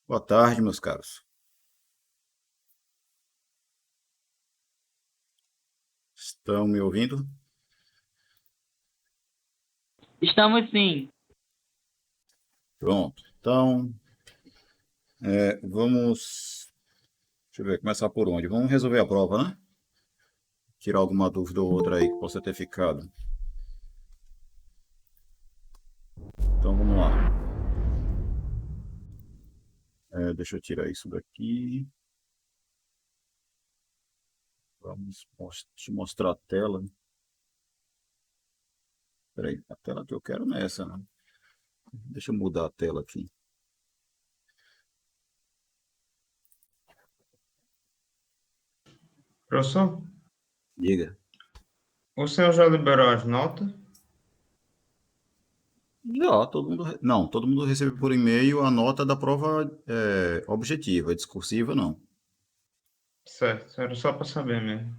Boa tarde, meus caros. Estão me ouvindo? Estamos sim. Pronto. Então, vamos. Deixa eu ver, começar por onde? Vamos resolver a prova, né? Tirar alguma dúvida ou outra aí que possa ter ficado. Então, vamos lá. Deixa eu tirar isso daqui. Vamos te mostrar a tela. Peraí, a tela que eu quero não é essa, né? Deixa eu mudar a tela aqui. Professor, Diga. o senhor já liberou as notas? Já, todo mundo. Não, todo mundo recebe por e-mail a nota da prova objetiva, discursiva não. Certo, era só para saber mesmo.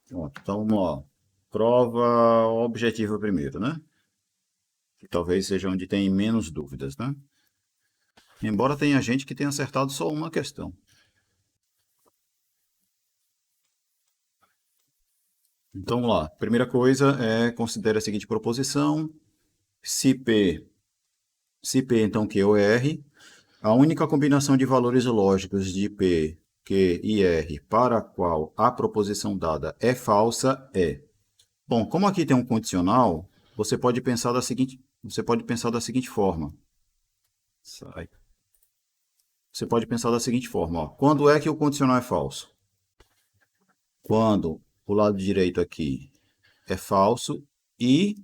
Pronto, então vamos lá. Prova objetiva primeiro, né? Que talvez seja onde tem menos dúvidas, né? Embora tenha gente que tenha acertado só uma questão. Então vamos lá. Primeira coisa é considere a seguinte proposição. Se P então Q ou R, a única combinação de valores lógicos de P, Q e R para a qual a proposição dada é falsa é. Bom, como aqui tem um condicional, você pode pensar da seguinte forma. Sai. Você pode pensar da seguinte forma, ó. Quando é que o condicional é falso? Quando o lado direito aqui é falso e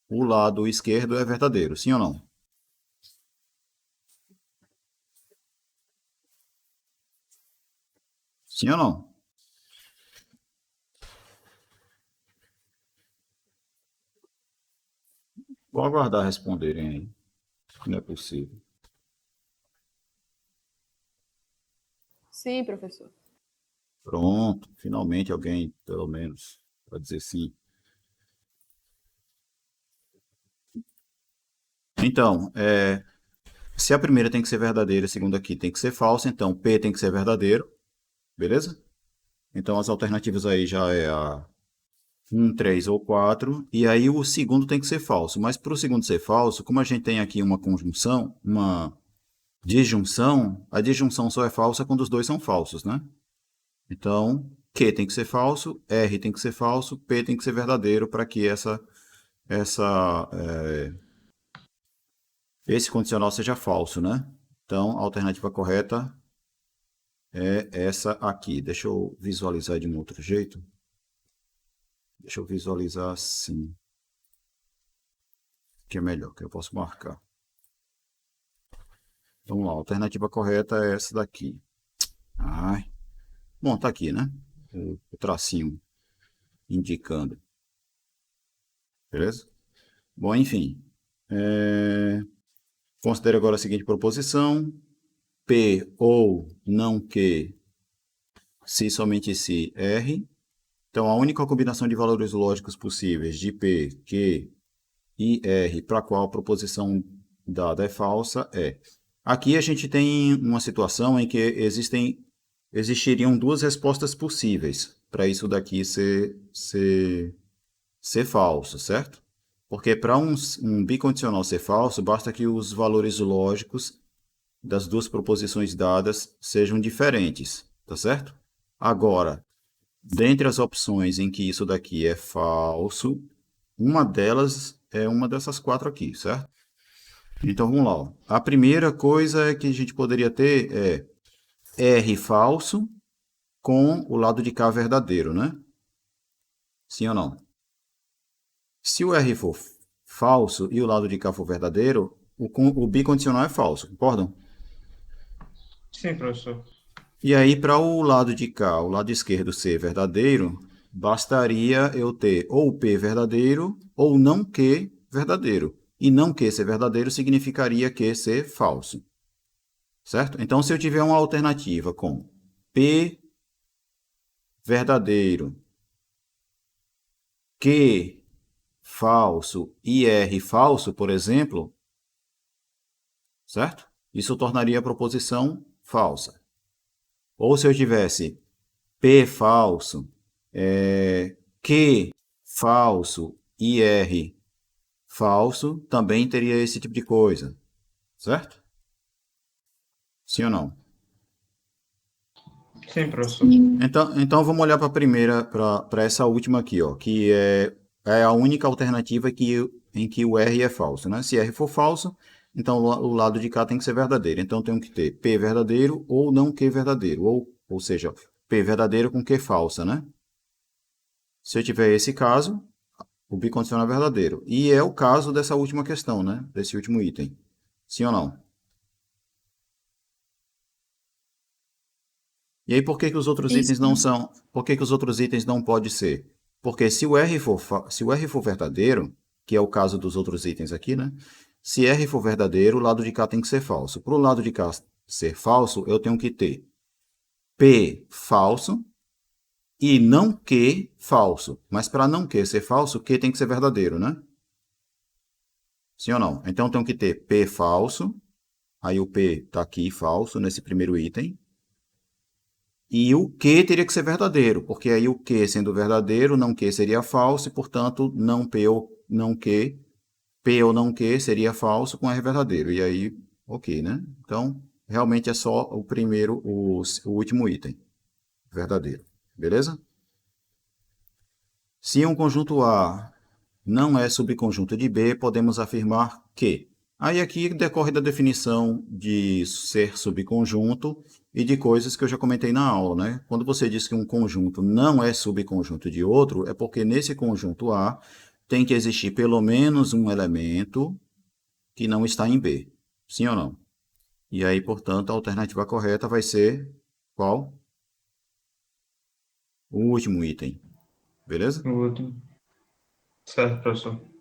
o lado esquerdo é verdadeiro, sim ou não? Sim ou não? Vou aguardar responderem aí. Não é possível. Sim, professor. Pronto, finalmente alguém, pelo menos, para dizer sim. Então, se a primeira tem que ser verdadeira, a segunda aqui tem que ser falsa, então P tem que ser verdadeiro, beleza? Então as alternativas aí já é a 1, 3 ou 4, e aí o segundo tem que ser falso. Mas para o segundo ser falso, como a gente tem aqui uma conjunção, uma disjunção, a disjunção só é falsa quando os dois são falsos, né? Então, Q tem que ser falso, R tem que ser falso, P tem que ser verdadeiro para que essa, esse condicional seja falso, né? Então, a alternativa correta é essa aqui. Deixa eu visualizar de um outro jeito. Deixa eu visualizar assim, que é melhor, que eu posso marcar. Vamos lá, a alternativa correta é essa daqui. Ai. Bom, tá aqui, né? O tracinho indicando. Beleza? Bom, enfim. Considere agora a seguinte proposição. P ou não Q, se somente se R. Então, a única combinação de valores lógicos possíveis de P, Q e R para a qual a proposição dada é falsa é. Aqui a gente tem uma situação em que existiriam duas respostas possíveis para isso daqui ser falso, certo? Porque para um bicondicional ser falso, basta que os valores lógicos das duas proposições dadas sejam diferentes, tá certo? Agora, dentre as opções em que isso daqui é falso, uma delas é uma dessas quatro aqui, certo? Então vamos lá. Ó. A primeira coisa que a gente poderia ter é R falso com o lado de cá verdadeiro, né? Sim ou não? Se o R for falso e o lado de cá for verdadeiro, o bicondicional é falso, concordam? Sim, professor. E aí, para o lado de cá, o lado esquerdo ser verdadeiro, bastaria eu ter ou P verdadeiro ou não Q verdadeiro. E não Q ser verdadeiro significaria Q ser falso. Certo? Então, se eu tiver uma alternativa com P verdadeiro, Q falso e R falso, por exemplo, certo? Isso tornaria a proposição falsa. Ou se eu tivesse P falso, Q falso e R falso, também teria esse tipo de coisa, certo? Sim ou não? Sim, professor. Então vamos olhar para a primeira, para essa última aqui, ó, que é a única alternativa em que o R é falso, né? Se R for falso, então o lado de cá tem que ser verdadeiro. Então eu tenho que ter P verdadeiro ou não Q verdadeiro, ou seja, P verdadeiro com Q falsa, né? Se eu tiver esse caso, o bicondicional é verdadeiro. E é o caso dessa última questão, né? Desse último item. Sim ou não? E aí por que que os outros itens não são? Por que que os outros itens não pode ser? Porque se o R for verdadeiro, que é o caso dos outros itens aqui, né? Se R for verdadeiro, o lado de cá tem que ser falso. Para o lado de cá ser falso, eu tenho que ter P falso e não Q falso. Mas para não Q ser falso, Q tem que ser verdadeiro, né? Sim ou não? Então, eu tenho que ter P falso. Aí o P está aqui falso nesse primeiro item. E o Q teria que ser verdadeiro, porque aí o Q sendo verdadeiro, não Q seria falso, e, portanto, não P ou não Q, P ou não Q seria falso com R verdadeiro. E aí, ok, né? Então, realmente é só o primeiro, o último item, verdadeiro. Beleza? Se um conjunto A não é subconjunto de B, podemos afirmar que. Aí aqui decorre da definição de ser subconjunto e de coisas que eu já comentei na aula, né? Quando você diz que um conjunto não é subconjunto de outro, é porque nesse conjunto A tem que existir pelo menos um elemento que não está em B. Sim ou não? E aí, portanto, a alternativa correta vai ser qual? O último item. Beleza? O último. Certo, professor.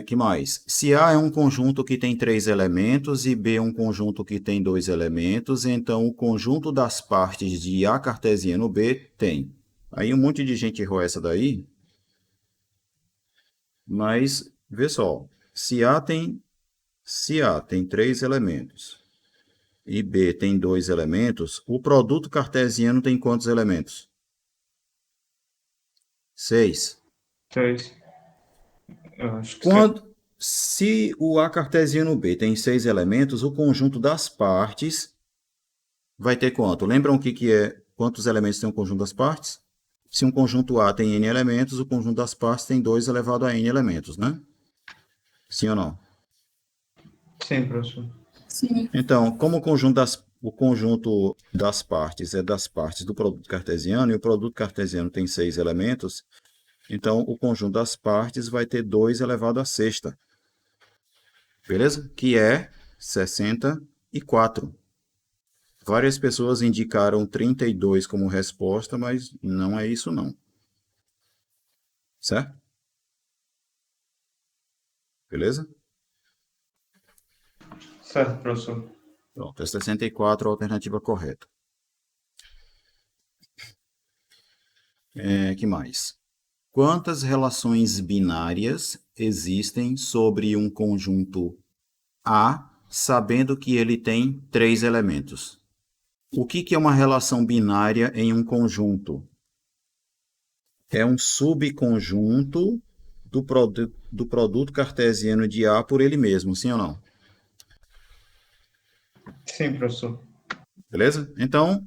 Que mais? Se A é um conjunto que tem três elementos e B é um conjunto que tem dois elementos, então o conjunto das partes de A cartesiano B tem. Aí um monte de gente errou essa daí, mas vê só. Se A tem três elementos e B tem dois elementos, o produto cartesiano tem quantos elementos? Seis. 6. Eu acho que sim. Se o A cartesiano B tem seis elementos, o conjunto das partes vai ter quanto? Lembram que é quantos elementos tem um conjunto das partes? Se um conjunto A tem n elementos, o conjunto das partes tem 2 elevado a n elementos, né? Sim ou não? Sim, professor. Então, como o conjunto das partes é das partes do produto cartesiano, e o produto cartesiano tem 6 elementos, então o conjunto das partes vai ter 2 elevado a sexta. Beleza? Que é 64. Várias pessoas indicaram 32 como resposta, mas não é isso não. Certo? Beleza? Certo, professor. Pronto, é 64 a alternativa correta. Que mais? Quantas relações binárias existem sobre um conjunto A, sabendo que ele tem três elementos? O que é uma relação binária em um conjunto? É um subconjunto do produto cartesiano de A por ele mesmo, sim ou não? Sim, professor. Beleza? Então,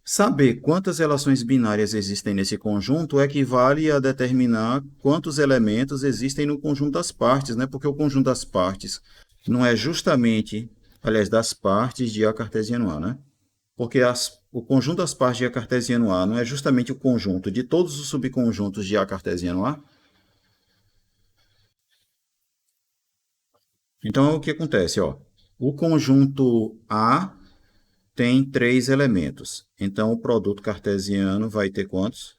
saber quantas relações binárias existem nesse conjunto equivale a determinar quantos elementos existem no conjunto das partes, né? Porque o conjunto das partes não é justamente, aliás, das partes de A cartesiano A, né? Porque o conjunto das partes de A cartesiano A não é justamente o conjunto de todos os subconjuntos de A cartesiano A? Então, o que acontece? Ó, o conjunto A tem 3 elementos. Então, o produto cartesiano vai ter quantos?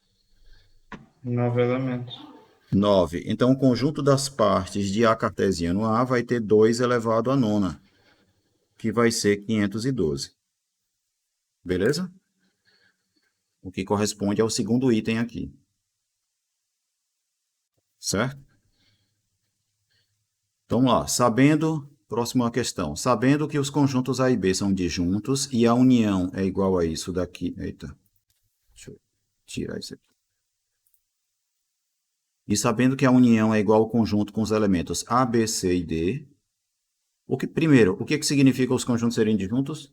9 elementos. 9. Então, o conjunto das partes de A cartesiano A vai ter 2 elevado à nona, que vai ser 512. Beleza? O que corresponde ao segundo item aqui. Certo? Então, vamos lá. Próxima questão. Sabendo que os conjuntos A e B são disjuntos e a união é igual a isso daqui. Eita. Deixa eu tirar isso aqui. E sabendo que a união é igual ao conjunto com os elementos A, B, C e D. Primeiro, o que significa os conjuntos serem disjuntos?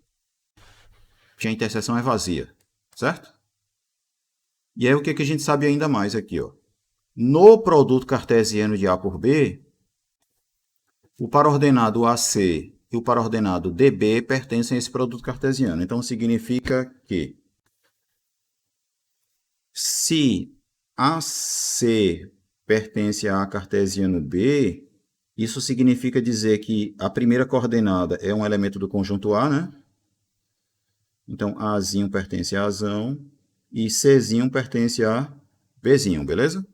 Que a interseção é vazia. Certo? E aí o que a gente sabe ainda mais aqui, ó? No produto cartesiano de A por B, o par ordenado AC e o par ordenado DB pertencem a esse produto cartesiano. Então, significa que se AC pertence a cartesiano B, isso significa dizer que a primeira coordenada é um elemento do conjunto A, né? Então, Azinho pertence a Azão e Czinho pertence a Bzinho, beleza?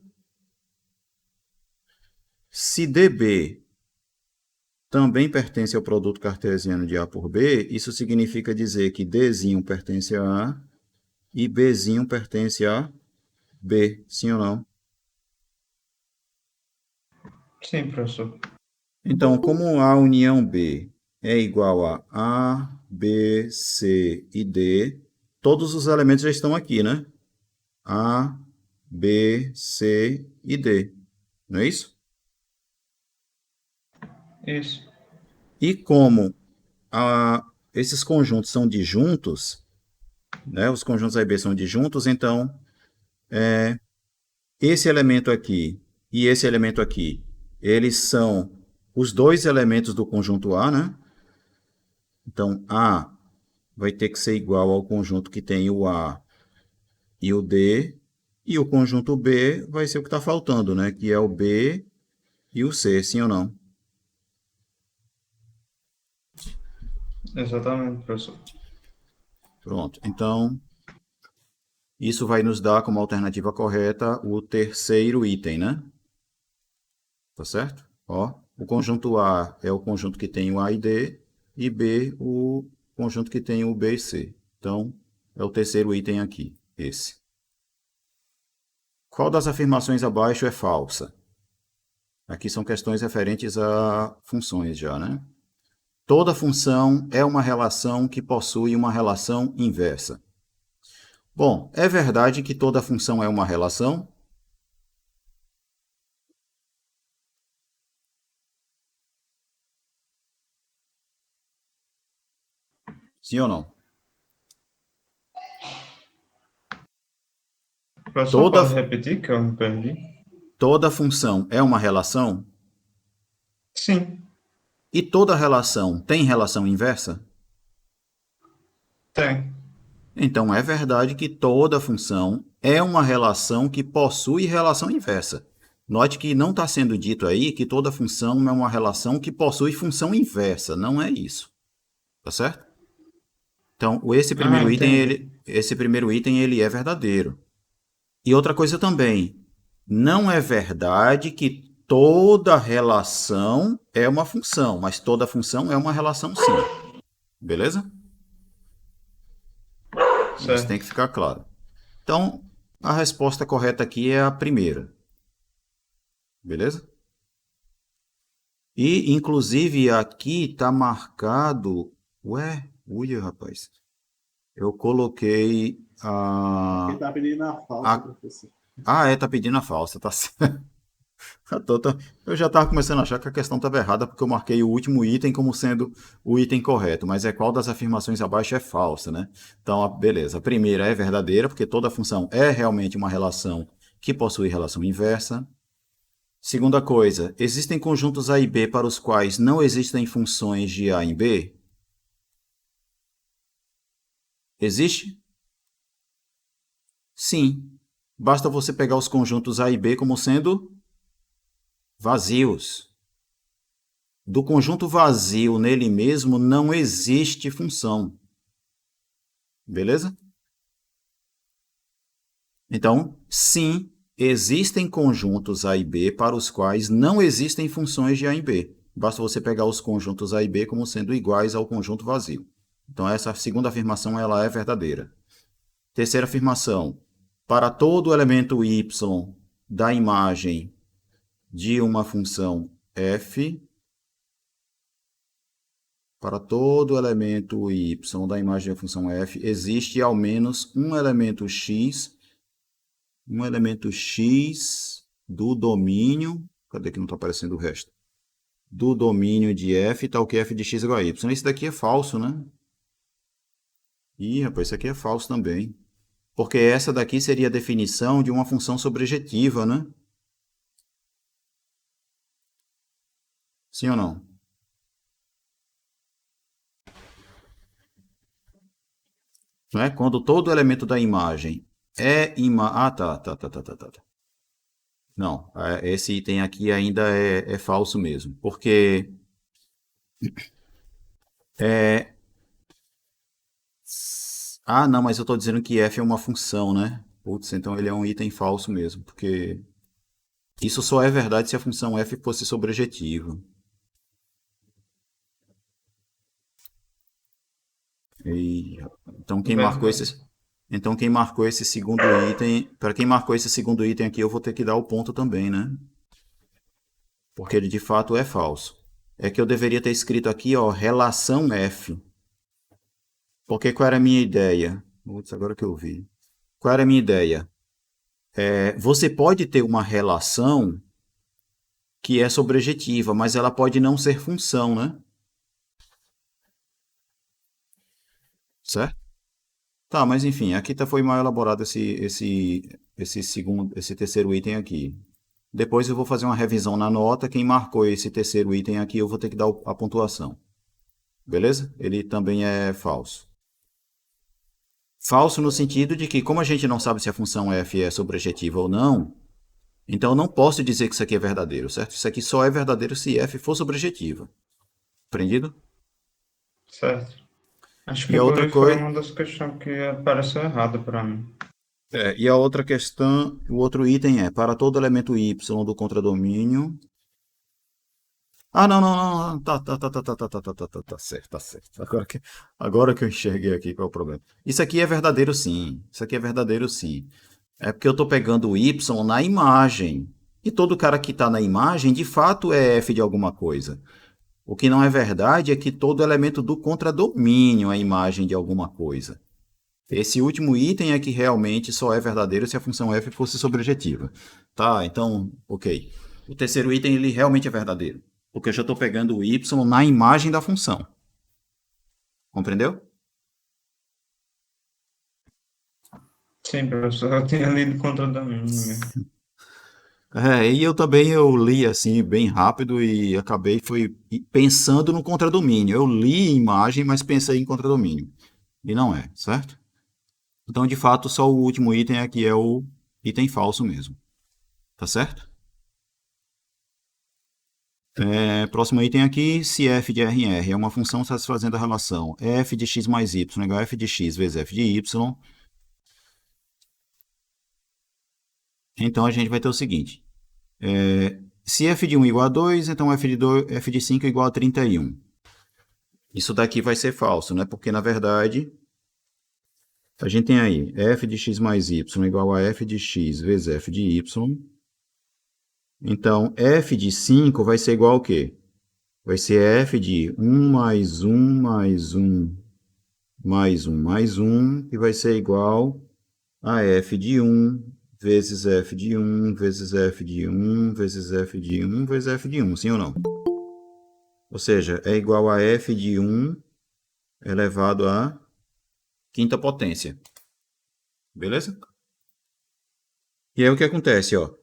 Se DB também pertence ao produto cartesiano de A por B, isso significa dizer que Dzinho pertence a A e Bzinho pertence a B, sim ou não? Sim, professor. Então, como a união B é igual a B, C e D, todos os elementos já estão aqui, né? A, B, C e D, não é isso? Isso. E como esses conjuntos são disjuntos, né? Os conjuntos A e B são disjuntos, então esse elemento aqui e esse elemento aqui, eles são os dois elementos do conjunto A, né? Então, A vai ter que ser igual ao conjunto que tem o A e o D, e o conjunto B vai ser o que está faltando, né? Que é o B e o C, sim ou não? Exatamente, professor. Pronto. Então, isso vai nos dar como alternativa correta o terceiro item, né? Tá certo? Ó, o conjunto A é o conjunto que tem o A e D, e B o conjunto que tem o B e C. Então, é o terceiro item aqui, esse. Qual das afirmações abaixo é falsa? Aqui são questões referentes a funções já, né? Toda função é uma relação que possui uma relação inversa. Bom, é verdade que toda função é uma relação? Sim ou não? Professor, Toda, pode repetir que eu me perdi? toda função é uma relação? Sim, E toda relação tem relação inversa? tem. Então, é verdade que toda função é uma relação que possui relação inversa. Note que não está sendo dito aí que toda função é uma relação que possui função inversa. Não é isso. Tá certo? Então, Ah, entendi. esse primeiro item ele é verdadeiro. E outra coisa também, não é verdade que toda relação é uma função, mas toda função é uma relação sim. Beleza? Isso tem Certo. que ficar claro. Então, a resposta correta aqui é a primeira. Beleza? E, inclusive, aqui está marcado. Ué, ui, rapaz. Eu coloquei a. Quem tá pedindo a falsa, a... professor. Ah, tá pedindo a falsa, tá certo. Eu já estava começando a achar que a questão estava errada porque eu marquei o último item como sendo o item correto, mas é qual das afirmações abaixo é falsa, né? Então, beleza. A primeira é verdadeira, porque toda função é realmente uma relação que possui relação inversa. Segunda coisa, existem conjuntos A e B para os quais não existem funções de A em B? Existe? Sim. Basta você pegar os conjuntos A e B como sendo vazios. do conjunto vazio nele mesmo não existe função. Beleza? Então, sim, existem conjuntos A e B para os quais não existem funções de A e B. Basta você pegar os conjuntos A e B como sendo iguais ao conjunto vazio. Então, essa segunda afirmação ela é verdadeira. Terceira afirmação. Para todo elemento y da imagem de uma função f, para todo elemento y da imagem da função f, existe ao menos um elemento x do domínio, cadê que não está aparecendo o resto? Do domínio de f, tal que f de x igual a y. Esse daqui é falso, né? Ih, rapaz, isso aqui é falso também. Porque essa daqui seria a definição de uma função sobrejetiva, né? Sim ou não? Não é? Quando todo elemento da imagem é Ah, tá. Não, esse item aqui ainda é falso mesmo. Porque é... Ah, não, mas eu estou dizendo que f é uma função, né? Putz, então ele é um item falso mesmo. Porque isso só é verdade se a função f fosse sobrejetiva. E, então Verdade. quem marcou esse segundo item, para quem marcou esse segundo item aqui, eu vou ter que dar o ponto também, né? Porque ele de fato é falso. É que eu deveria ter escrito aqui, ó, relação f. Porque qual era a minha ideia? Putz, agora que eu vi. Qual era a minha ideia? Você pode ter uma relação que é sobrejetiva, mas ela pode não ser função, né? Certo? Tá, mas enfim, aqui foi mal elaborado esse terceiro item aqui. Depois eu vou fazer uma revisão na nota. Quem marcou esse terceiro item aqui, eu vou ter que dar a pontuação. Beleza? Ele também é falso. Falso no sentido de que, como a gente não sabe se a função f é sobrejetiva ou não, então eu não posso dizer que isso aqui é verdadeiro, certo? Isso aqui só é verdadeiro se f for sobrejetiva. Compreendido? Certo. Acho E que a outra inclusive foi coisa, uma das questões que apareceu errada para mim. e a outra questão, o outro item é, para todo elemento y do contradomínio. Ah, não, tá certo, tá certo. Agora que eu enxerguei aqui qual é o problema. Isso aqui é verdadeiro sim, isso aqui é verdadeiro sim. É porque eu estou pegando o y na imagem. E todo cara que está na imagem, de fato, é f de alguma coisa. O que não é verdade é que todo elemento do contradomínio é imagem de alguma coisa. Esse último item é que realmente só é verdadeiro se a função f fosse sobrejetiva. Tá, então, ok. O terceiro item ele realmente é verdadeiro, porque eu já estou pegando o y na imagem da função. Compreendeu? Sim, professor, eu tinha lido contra o domínio mesmo. E eu li assim bem rápido e acabei foi pensando no contradomínio. Eu li imagem, mas pensei em contradomínio. E não é, certo? Então, de fato, só o último item aqui é o item falso mesmo. Tá certo? Próximo item aqui, se f de R em R é uma função satisfazendo a relação f de x mais y igual a f de x vezes f de y, então a gente vai ter o seguinte. Se f de 1 igual a 2, então f de 5 igual a 31. Isso daqui vai ser falso, né? Porque, na verdade, a gente tem aí f de x mais y igual a f de x vezes f de y. Então, f de 5 vai ser igual ao quê? Vai ser f de 1 mais 1 mais 1 mais 1 mais 1, que vai ser igual a f de 1 vezes f de 1 vezes f de 1 vezes f de 1 vezes f de 1, sim ou não? Ou seja, é igual a f de 1 elevado à quinta potência. Beleza? E aí o que acontece, ó?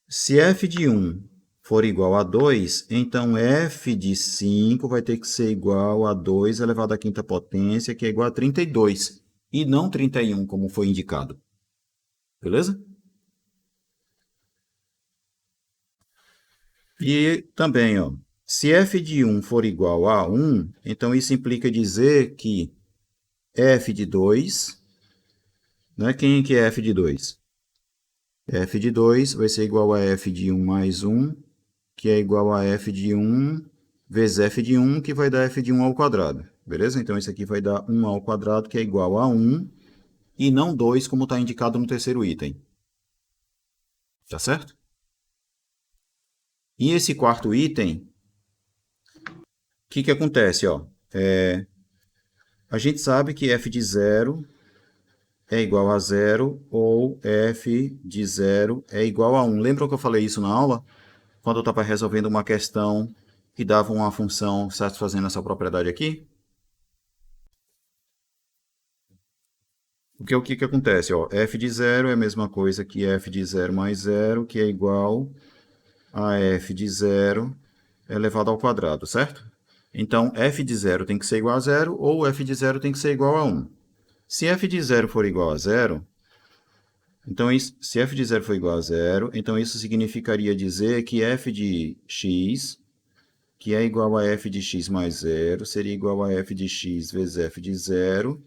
Se f de 1 for igual a 2, então f de 5 vai ter que ser igual a 2 elevado à quinta potência, que é igual a 32, e não 31, como foi indicado. Beleza? E também, ó, Se f de 1 for igual a 1, então isso implica dizer que f de 2, né? Quem que é f de 2? F de 2 vai ser igual a f de 1 mais 1, que é igual a f de 1 vezes f de 1, que vai dar f de 1 ao quadrado. Beleza? Então, isso aqui vai dar 1 ao quadrado, que é igual a 1, e não 2, como está indicado no terceiro item. Tá certo? E esse quarto item, o que acontece? Ó? A gente sabe que f de 0 é igual a 0 ou f de 0 é igual a 1. Lembram que eu falei isso na aula? Quando eu estava resolvendo uma questão que dava uma função satisfazendo essa propriedade aqui? Porque o que acontece? Ó, f de 0 é a mesma coisa que f de 0 mais 0, que é igual a f de 0 elevado ao quadrado, certo? Então, f de 0 tem que ser igual a 0 ou f de 0 tem que ser igual a 1. Se f de 0 for igual a 0, então se f de 0 for igual a 0, então isso significaria dizer que f de x, que é igual a f de x mais 0, seria igual a f de x vezes f de 0,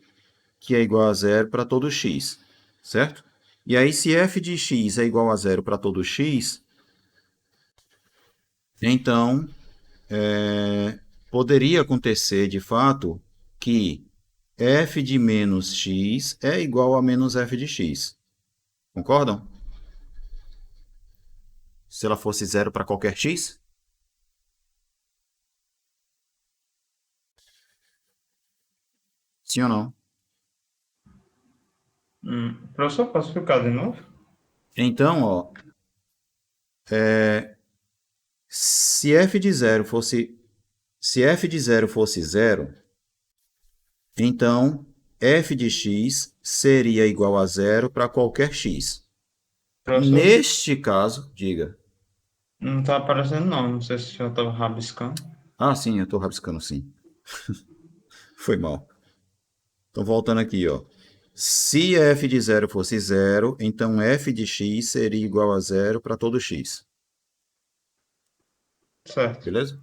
que é igual a 0 para todo x, certo? E aí, se f de x é igual a 0 para todo x, então poderia acontecer, de fato, que f de menos x é igual a menos f de x. Concordam? Se ela fosse 0 para qualquer x? Sim ou não? Professor, posso explicar de novo? Então, ó, se f de 0 fosse, se f de 0 fosse 0, então f de x seria igual a 0 para qualquer x. Professor, Neste caso, diga. não tá aparecendo não, não sei se já estava rabiscando. Ah, sim, eu estou rabiscando sim. Foi mal. Então, voltando aqui, ó. Se f de 0 fosse 0, então f de x seria igual a 0 para todo x. Certo. Beleza? Uhum.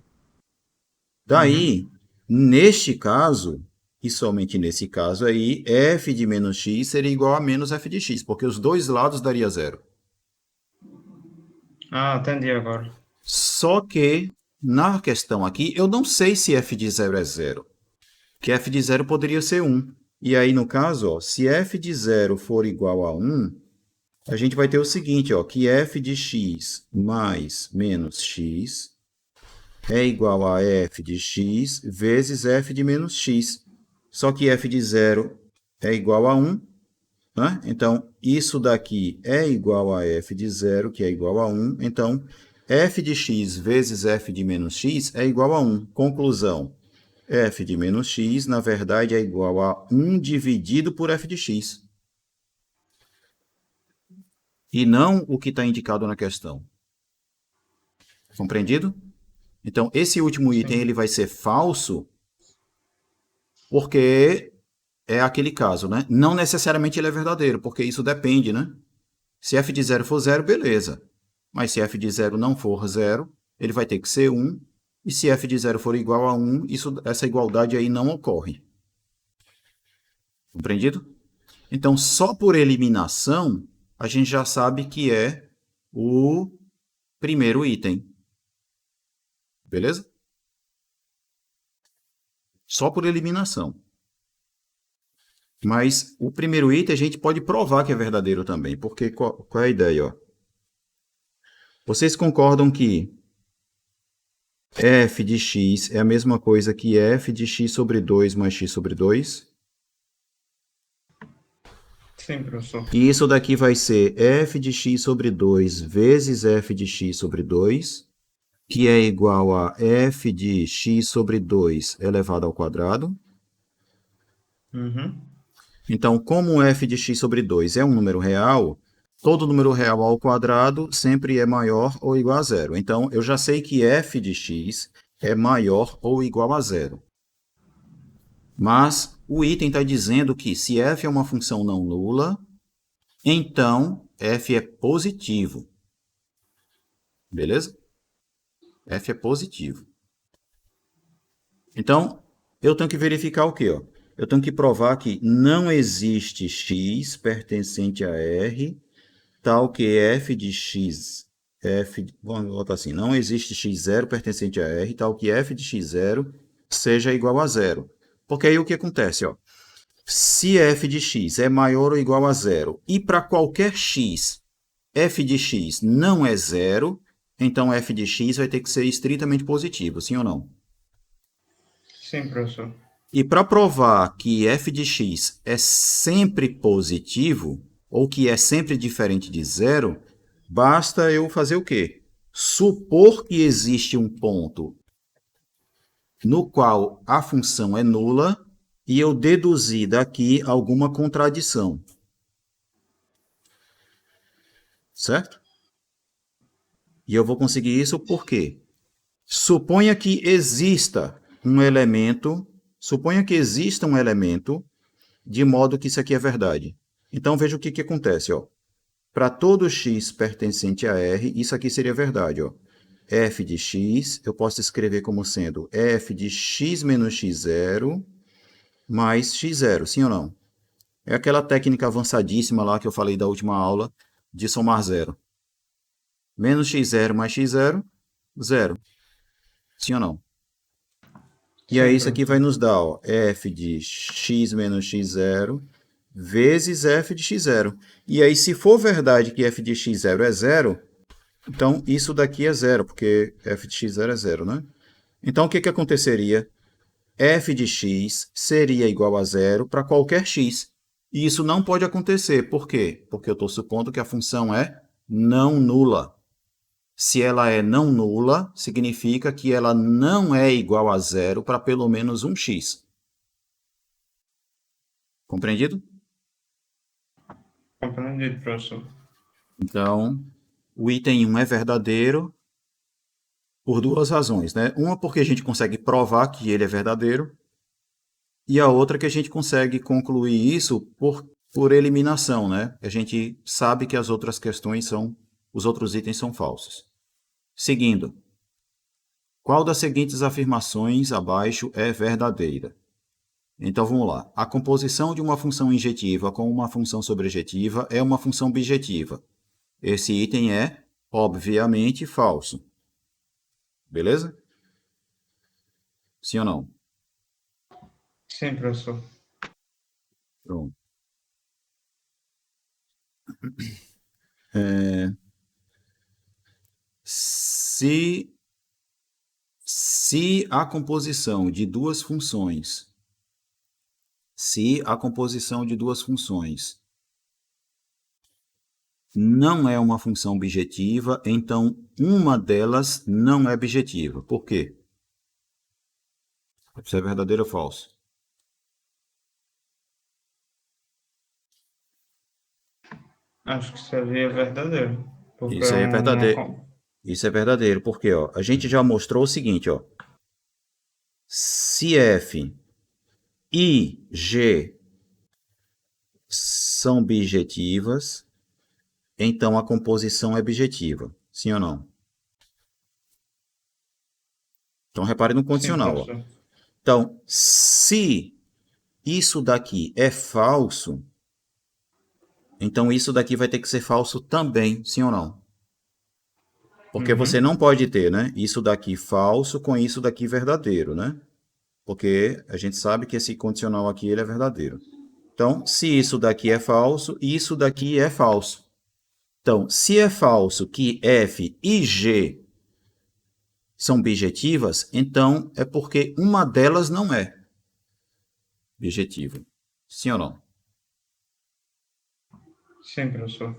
Daí, neste caso, e somente nesse caso aí, f de menos x seria igual a menos f de x, porque os dois lados daria 0. Ah, entendi agora. Só que, na questão aqui, eu não sei se f de 0 é 0. Que f de 0 poderia ser 1. E aí, no caso, ó, se f de 0 for igual a 1, a gente vai ter o seguinte, ó, que f de x mais menos x é igual a f de x vezes f de menos x. Só que f de 0 é igual a 1, né? Então, isso daqui é igual a f de 0, que é igual a 1. Então, f de x vezes f de menos x é igual a 1. Conclusão. F de menos x, na verdade, é igual a 1 dividido por f de x. E não o que está indicado na questão. Compreendido? Então, esse último item Sim. ele vai ser falso, porque é aquele caso, né? Não necessariamente ele é verdadeiro, porque isso depende, né? Se f de 0 for 0, beleza. Mas se f de 0 não for 0, ele vai ter que ser 1. E se f de 0 for igual a 1, essa igualdade aí não ocorre. Compreendido? Então, só por eliminação, a gente já sabe que é o primeiro item. Beleza? Só por eliminação. Mas o primeiro item a gente pode provar que é verdadeiro também. Porque qual é a ideia? Ó? Vocês concordam que f de x é a mesma coisa que f de x sobre 2 mais x sobre 2? Sim, professor. E isso daqui vai ser f de x sobre 2 vezes f de x sobre 2, que é igual a f de x sobre 2 elevado ao quadrado. Uhum. Então, como f de x sobre 2 é um número real, todo número real ao quadrado sempre é maior ou igual a zero. Então, eu já sei que f de x é maior ou igual a zero. Mas o item está dizendo que se f é uma função não nula, então f é positivo. Beleza? F é positivo. Então, eu tenho que verificar o quê? Ó? Eu tenho que provar que não existe x pertencente a R, tal que f de x, vamos botar assim, não existe x0 pertencente a R, tal que f de x0 seja igual a zero. Porque aí o que acontece? Ó? Se f de x é maior ou igual a zero, e para qualquer x, f de x não é zero, então f de x vai ter que ser estritamente positivo, sim ou não? Sim, professor. E para provar que f de x é sempre positivo, ou que é sempre diferente de zero, basta eu fazer o quê? Supor que existe um ponto no qual a função é nula e eu deduzir daqui alguma contradição. Certo? E eu vou conseguir isso por quê? Suponha que exista um elemento, de modo que isso aqui é verdade. Então veja o que acontece, ó. Para todo x pertencente a R, isso aqui seria verdade, ó. F de x, eu posso escrever como sendo f de x menos x0 mais x0, sim ou não? É aquela técnica avançadíssima lá que eu falei da última aula de somar zero. Menos x0 mais x0, zero. Sim ou não? E aí Sim, isso aqui vai professor. nos dar ó, f de x menos x0 vezes f de x0. E aí se for verdade que f de x0 é zero, então isso daqui é zero, porque f de x0 é zero, né? Então o que, que aconteceria? F de x seria igual a zero para qualquer x. E isso não pode acontecer. Por quê? Porque eu estou supondo que a função é não nula. Se ela é não nula, significa que ela não é igual a zero para pelo menos um x. Compreendido? Compreendido, professor. Então, o item 1 é verdadeiro por duas razões, né? Uma porque a gente consegue provar que ele é verdadeiro, e a outra que a gente consegue concluir isso por eliminação, né? A gente sabe que as outras os outros itens são falsos. Seguindo, qual das seguintes afirmações abaixo é verdadeira? Então vamos lá. A composição de uma função injetiva com uma função sobrejetiva é uma função bijetiva. Esse item é, obviamente, falso. Beleza? Sim ou não? Sim, professor. Pronto. Se, se a composição de duas funções, se a composição de duas funções não é uma função bijetiva, então uma delas não é bijetiva. Por quê? Isso é verdadeiro ou falso? Acho que seria verdadeiro. Porque Isso é aí é uma. verdadeiro. Isso é verdadeiro, porque ó, a gente já mostrou o seguinte, ó. Se f e g são bijetivas, então a composição é bijetiva. Sim ou não? Então repare no Sim, condicional, ó. professor. Então, se isso daqui é falso, então isso daqui vai ter que ser falso também, sim ou não? Porque você Uhum. não pode ter, né? Isso daqui falso com isso daqui verdadeiro, né? Porque a gente sabe que esse condicional aqui ele é verdadeiro. Então, se isso daqui é falso, isso daqui é falso. Então, se é falso que f e g são bijetivas, então é porque uma delas não é bijetiva. Sim ou não? Sim, professor.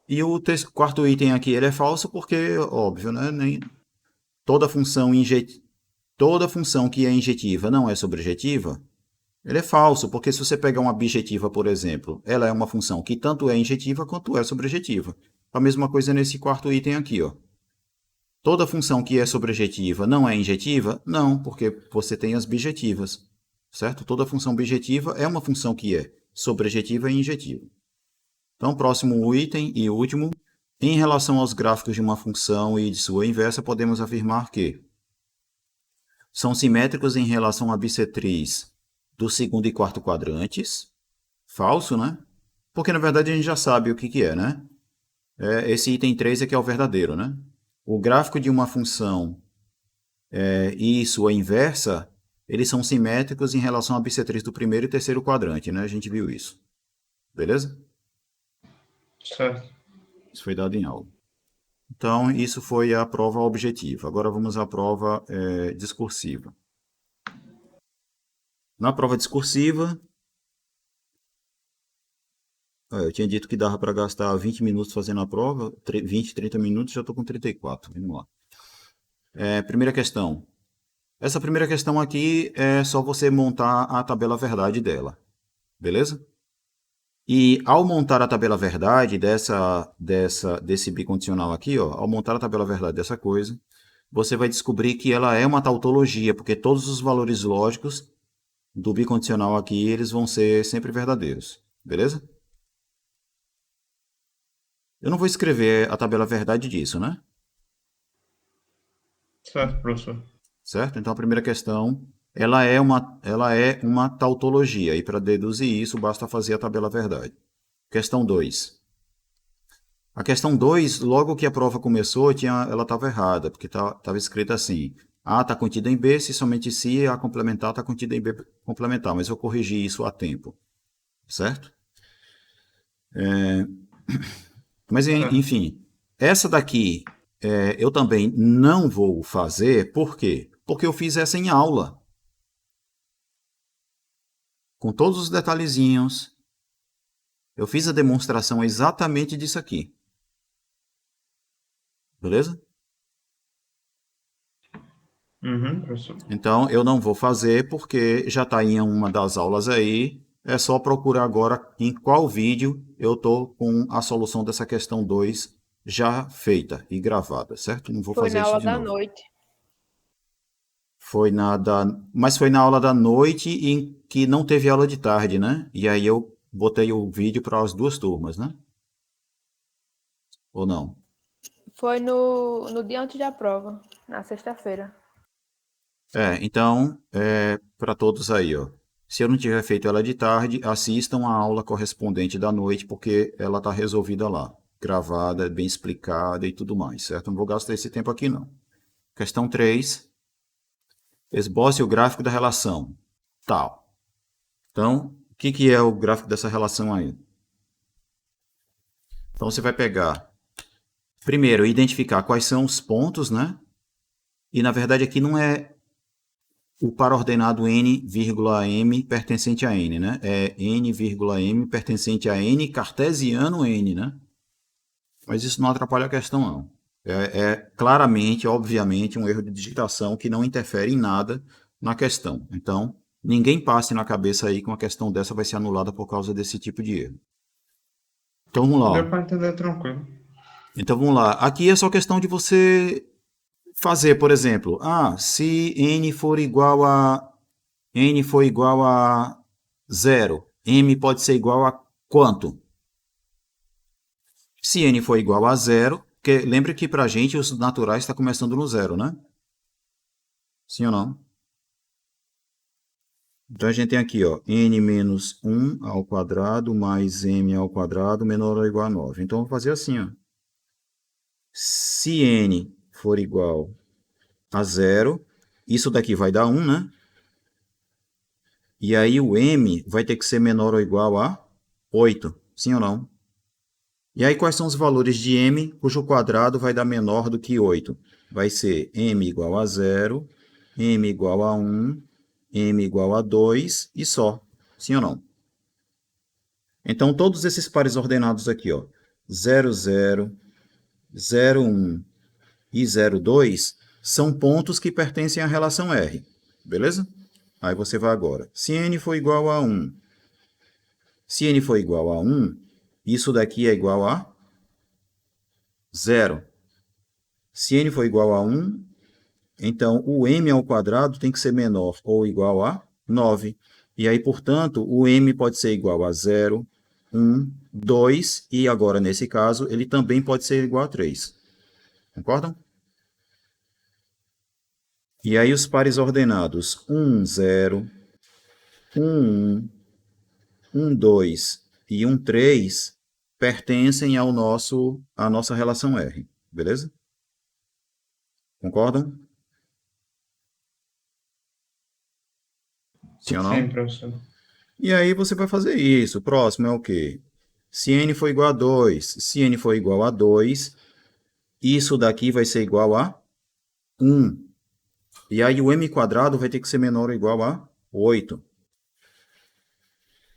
E o quarto item aqui ele é falso porque, óbvio, né? Toda função que é injetiva não é sobrejetiva, ele é falso, porque se você pegar uma bijetiva, por exemplo, ela é uma função que tanto é injetiva quanto é sobrejetiva. A mesma coisa nesse quarto item aqui, ó. Toda função que é sobrejetiva não é injetiva? Não, porque você tem as bijetivas, certo? Toda função bijetiva é uma função que é sobrejetiva e injetiva. Então, próximo item e último, em relação aos gráficos de uma função e de sua inversa, podemos afirmar que são simétricos em relação à bissetriz do segundo e quarto quadrantes. Falso, né? Porque, na verdade, a gente já sabe o que é, né? Esse item 3 é que é o verdadeiro, né? O gráfico de uma função e sua inversa, eles são simétricos em relação à bissetriz do primeiro e terceiro quadrante, né? A gente viu isso. Beleza? Certo. Isso foi dado em aula. Então, isso foi a prova objetiva. Agora vamos à prova discursiva. Na prova discursiva, eu tinha dito que dava para gastar 20 minutos fazendo a prova, 20, 30 minutos, já estou com 34. Vamos lá. Primeira questão. Essa primeira questão aqui é só você montar a tabela verdade dela. Beleza? E ao montar a tabela verdade desse bicondicional aqui, ó, ao montar a tabela verdade dessa coisa, você vai descobrir que ela é uma tautologia, porque todos os valores lógicos do bicondicional aqui, eles vão ser sempre verdadeiros. Beleza? Eu não vou escrever a tabela verdade disso, né? Certo, professor. Certo? Então a primeira questão, ela é uma tautologia, e para deduzir isso, basta fazer a tabela verdade. Questão 2. A questão 2, logo que a prova começou, ela estava errada, porque estava escrito assim: A está contida em B, se somente se A complementar está contida em B complementar, mas eu corrigi isso a tempo. Certo? Mas, enfim, essa daqui eu também não vou fazer, por quê? Porque eu fiz essa em aula. Com todos os detalhezinhos. Eu fiz a demonstração exatamente disso aqui. Beleza? Professor. Então, eu não vou fazer porque já está em uma das aulas aí. É só procurar agora em qual vídeo eu estou com a solução dessa questão 2 já feita e gravada, certo? Não vou Foi fazer na isso aula de da novo. noite. Mas foi na aula da noite em que não teve aula de tarde, né? E aí eu botei o vídeo para as duas turmas, né? Ou não? Foi no dia antes da prova, na sexta-feira. Então, para todos aí, ó. Se eu não tiver feito ela de tarde, assistam a aula correspondente da noite, porque ela está resolvida lá, gravada, bem explicada e tudo mais, certo? Não vou gastar esse tempo aqui, não. Questão 3. Esboce o gráfico da relação. Tal. Então, o que é o gráfico dessa relação aí? Então, você vai pegar, primeiro, identificar quais são os pontos, né? E, na verdade, aqui não é o par ordenado n, m pertencente a n, né? É n, m pertencente a n cartesiano n, né? Mas isso não atrapalha a questão, não. É claramente, obviamente, um erro de digitação que não interfere em nada na questão. Então, ninguém passe na cabeça aí que uma questão dessa vai ser anulada por causa desse tipo de erro. Então, vamos lá. Deu para entender tranquilo. Então, vamos lá. Aqui é só questão de você fazer, por exemplo, se n for igual a 0, m pode ser igual a quanto? Se n for igual a 0, porque lembre que para a gente os naturais está começando no 0, né? Sim ou não? Então a gente tem aqui, ó, n menos 1 ao quadrado mais m ao quadrado menor ou igual a 9. Então, eu vou fazer assim, ó. Se n for igual a 0, isso daqui vai dar 1, né? E aí o m vai ter que ser menor ou igual a 8. Sim ou não? E aí quais são os valores de m cujo quadrado vai dar menor do que 8? Vai ser m igual a 0, m igual a 1, m igual a 2 e só. Sim ou não? Então, todos esses pares ordenados aqui, ó, 0, 0, 0, 1 e 0, 2, são pontos que pertencem à relação R. Beleza? Aí você vai agora. Se n for igual a 1, se n for igual a 1, isso daqui é igual a 0. Se n for igual a 1, então o m ao quadrado tem que ser menor ou igual a 9. E aí, portanto, o m pode ser igual a 0, 1, 2, e agora, nesse caso, ele também pode ser igual a 3. Concordam? E aí os pares ordenados 1, 0, 1, 1, 1, 2 e 1, 3 pertencem à nossa relação R, beleza? Concordam? Sim ou Sim, não? professor. E aí você vai fazer isso. O próximo é o quê? Se n for igual a 2, se n for igual a 2, isso daqui vai ser igual a 1. E aí o m quadrado vai ter que ser menor ou igual a 8.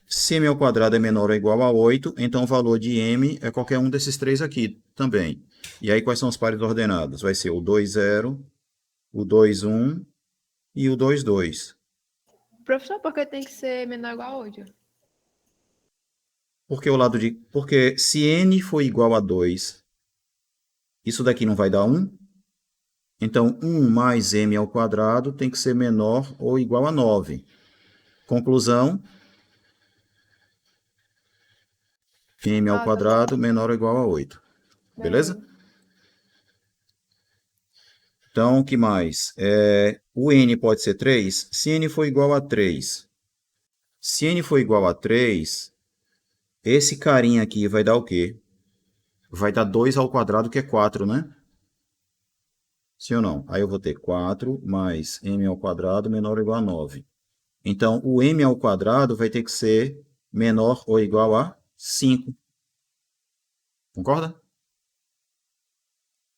Se m ao quadrado é menor ou igual a 8, então o valor de m é qualquer um desses três aqui também. E aí quais são os pares ordenados? Vai ser o 2, 0, o 2, 1 e o 2, 2. Professor, por que tem que ser menor ou igual a 8? Porque se n for igual a 2, isso daqui não vai dar 1. Então, 1 mais m ao quadrado tem que ser menor ou igual a 9. Conclusão, m ao Ah, tá quadrado bom. menor ou igual a 8. Beleza? Beleza. Então, o que mais? O n pode ser 3? Se n for igual a 3, se n for igual a 3, esse carinha aqui vai dar o quê? Vai dar 2 ao quadrado, que é 4, né? Sim ou não? Aí eu vou ter 4 mais m ao quadrado menor ou igual a 9. Então, o m ao quadrado vai ter que ser menor ou igual a 5. Concorda?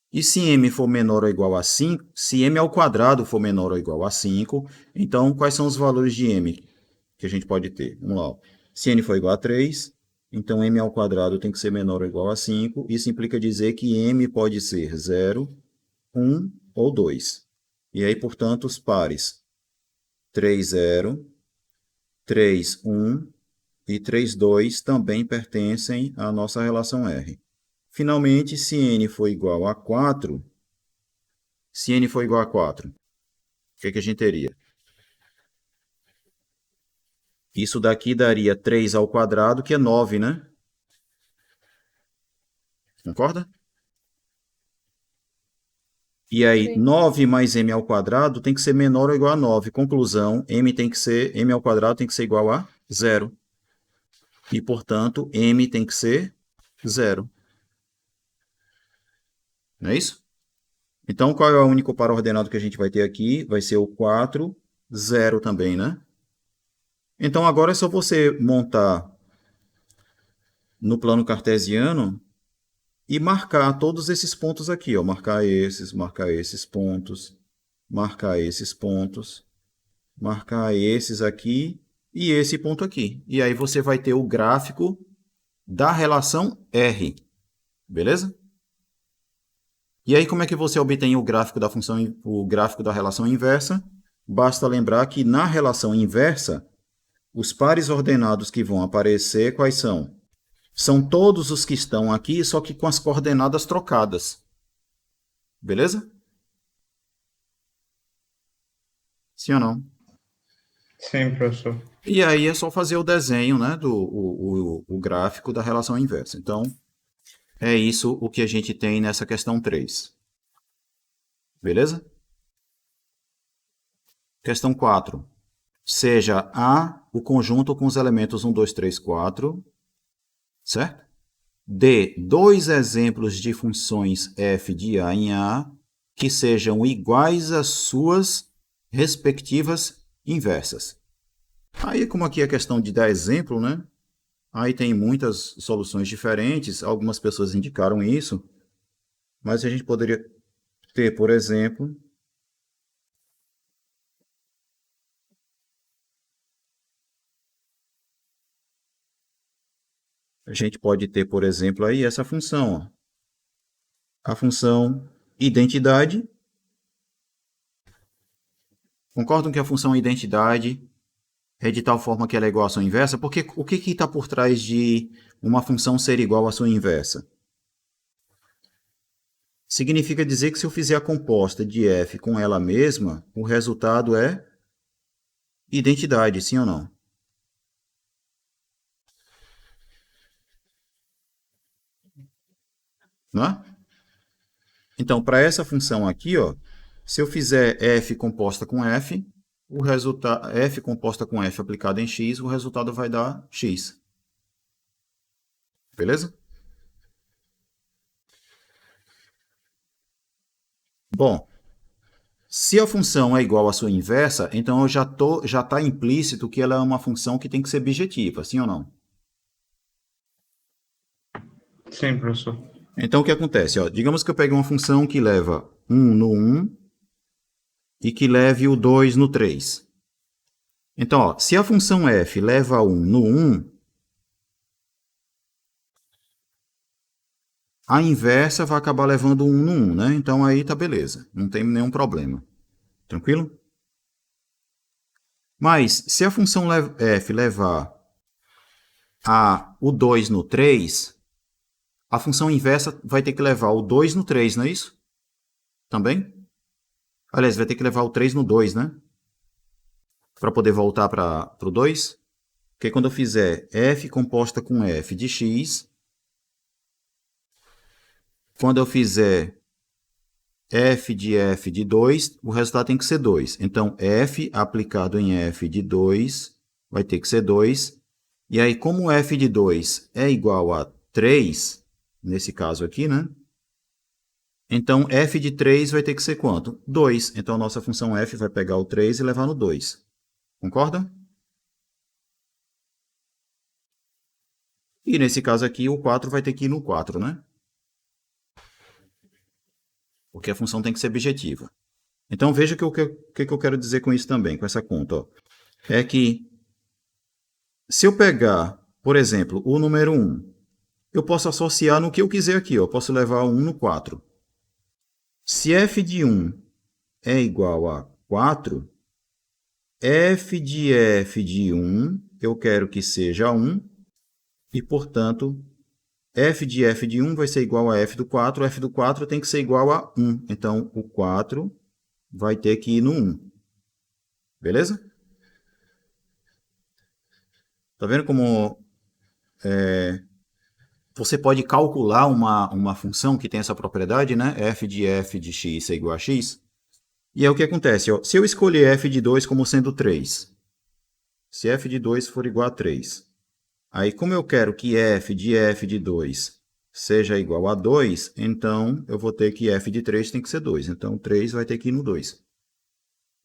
E se m for menor ou igual a 5, se m ao quadrado for menor ou igual a 5, então quais são os valores de m que a gente pode ter? Vamos lá. Se n for igual a 3, então m ao quadrado tem que ser menor ou igual a 5. Isso implica dizer que m pode ser 0, 1 ou 2. E aí, portanto, os pares 3, 0, 3, 1 e 3, 2 também pertencem à nossa relação R. Finalmente, se n for igual a 4, se n for igual a 4, o que a gente teria? Isso daqui daria 3 ao quadrado, que é 9, né? Concorda? E aí, Sim. 9 mais m ao quadrado tem que ser menor ou igual a 9. Conclusão, m ao quadrado tem que ser igual a 0. E, portanto, m tem que ser 0. Não é isso? Então, qual é o único par ordenado que a gente vai ter aqui? Vai ser o 4, 0 também, né? Então, agora é só você montar no plano cartesiano e marcar todos esses pontos aqui, ó. Marcar esses pontos, marcar esses pontos, marcar esses aqui e esse ponto aqui. E aí você vai ter o gráfico da relação R, beleza? E aí como é que você obtém o gráfico da função, o gráfico da relação inversa? Basta lembrar que na relação inversa, os pares ordenados que vão aparecer, quais são? São todos os que estão aqui, só que com as coordenadas trocadas. Beleza? Sim ou não? Sim, professor. E aí é só fazer o desenho, né, o gráfico da relação inversa. Então, é isso o que a gente tem nessa questão 3. Beleza? Questão 4. Seja A o conjunto com os elementos 1, 2, 3, 4, certo? Dê dois exemplos de funções f de A em A que sejam iguais às suas respectivas inversas. Aí, como aqui é questão de dar exemplo, né? Aí tem muitas soluções diferentes, algumas pessoas indicaram isso, mas a gente poderia ter, por exemplo, aí essa função, ó. A função identidade. Concordam que a função identidade é de tal forma que ela é igual à sua inversa? Porque o que está por trás de uma função ser igual à sua inversa? Significa dizer que se eu fizer a composta de f com ela mesma, o resultado é identidade, sim ou não? Não é? Então, para essa função aqui, ó, Se eu fizer f composta com f, o resultado f composta com f aplicada em x, o resultado vai dar x. Beleza? Bom, se a função é igual à sua inversa, então eu já está implícito que ela é uma função que tem que ser bijetiva, sim ou não? Sim, professor. Então o que acontece? Ó, digamos que eu pegue uma função que leva 1 no 1 e que leve o 2 no 3. Então, ó, se a função f leva 1 no 1, a inversa vai acabar levando 1 no 1, né? Então aí tá beleza, não tem nenhum problema. Tranquilo? Mas se a função f levar o 2 no 3, a função inversa vai ter que levar o 2 no 3, não é isso? Também? Aliás, vai ter que levar o 3 no 2, né? Para poder voltar para o 2. Porque quando eu fizer f composta com f de x, quando eu fizer f de 2, o resultado tem que ser 2. Então, f aplicado em f de 2 vai ter que ser 2. E aí, como f de 2 é igual a 3, nesse caso aqui, né? Então, f de 3 vai ter que ser quanto? 2. Então, a nossa função f vai pegar o 3 e levar no 2. Concorda? E nesse caso aqui, o 4 vai ter que ir no 4, né? Porque a função tem que ser objetiva. Então, veja o que eu quero dizer com isso também, com essa conta. Ó. É que, se eu pegar, por exemplo, o número 1, eu posso associar no que eu quiser aqui. Ó. Eu posso levar o 1 no 4. Se f de 1 é igual a 4, f de 1 eu quero que seja 1, e, portanto, f de 1 vai ser igual a f do 4. F do 4 tem que ser igual a 1. Então, o 4 vai ter que ir no 1. Beleza? Tá vendo como você pode calcular uma função que tem essa propriedade, né? F de x é igual a x. E é o que acontece. Ó. Se eu escolher f de 2 como sendo 3, se f de 2 for igual a 3, aí como eu quero que f de 2 seja igual a 2, então eu vou ter que f de 3 tem que ser 2. Então, 3 vai ter que ir no 2.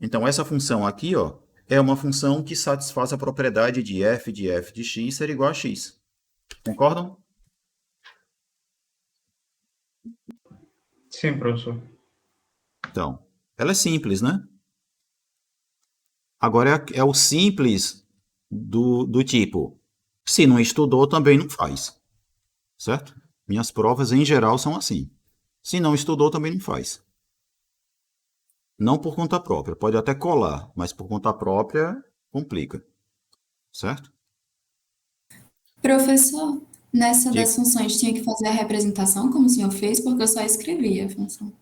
Então, essa função aqui, ó, é uma função que satisfaz a propriedade de f de x ser igual a x. Concordam? Sim, professor. Então, ela é simples, né? Agora é o simples do tipo, se não estudou, também não faz. Certo? Minhas provas, em geral, são assim. Se não estudou, também não faz. Não por conta própria. Pode até colar, mas por conta própria, complica. Certo? Professor, nessa das Diga. funções tinha que fazer a representação como o senhor fez, porque eu só escrevi a função.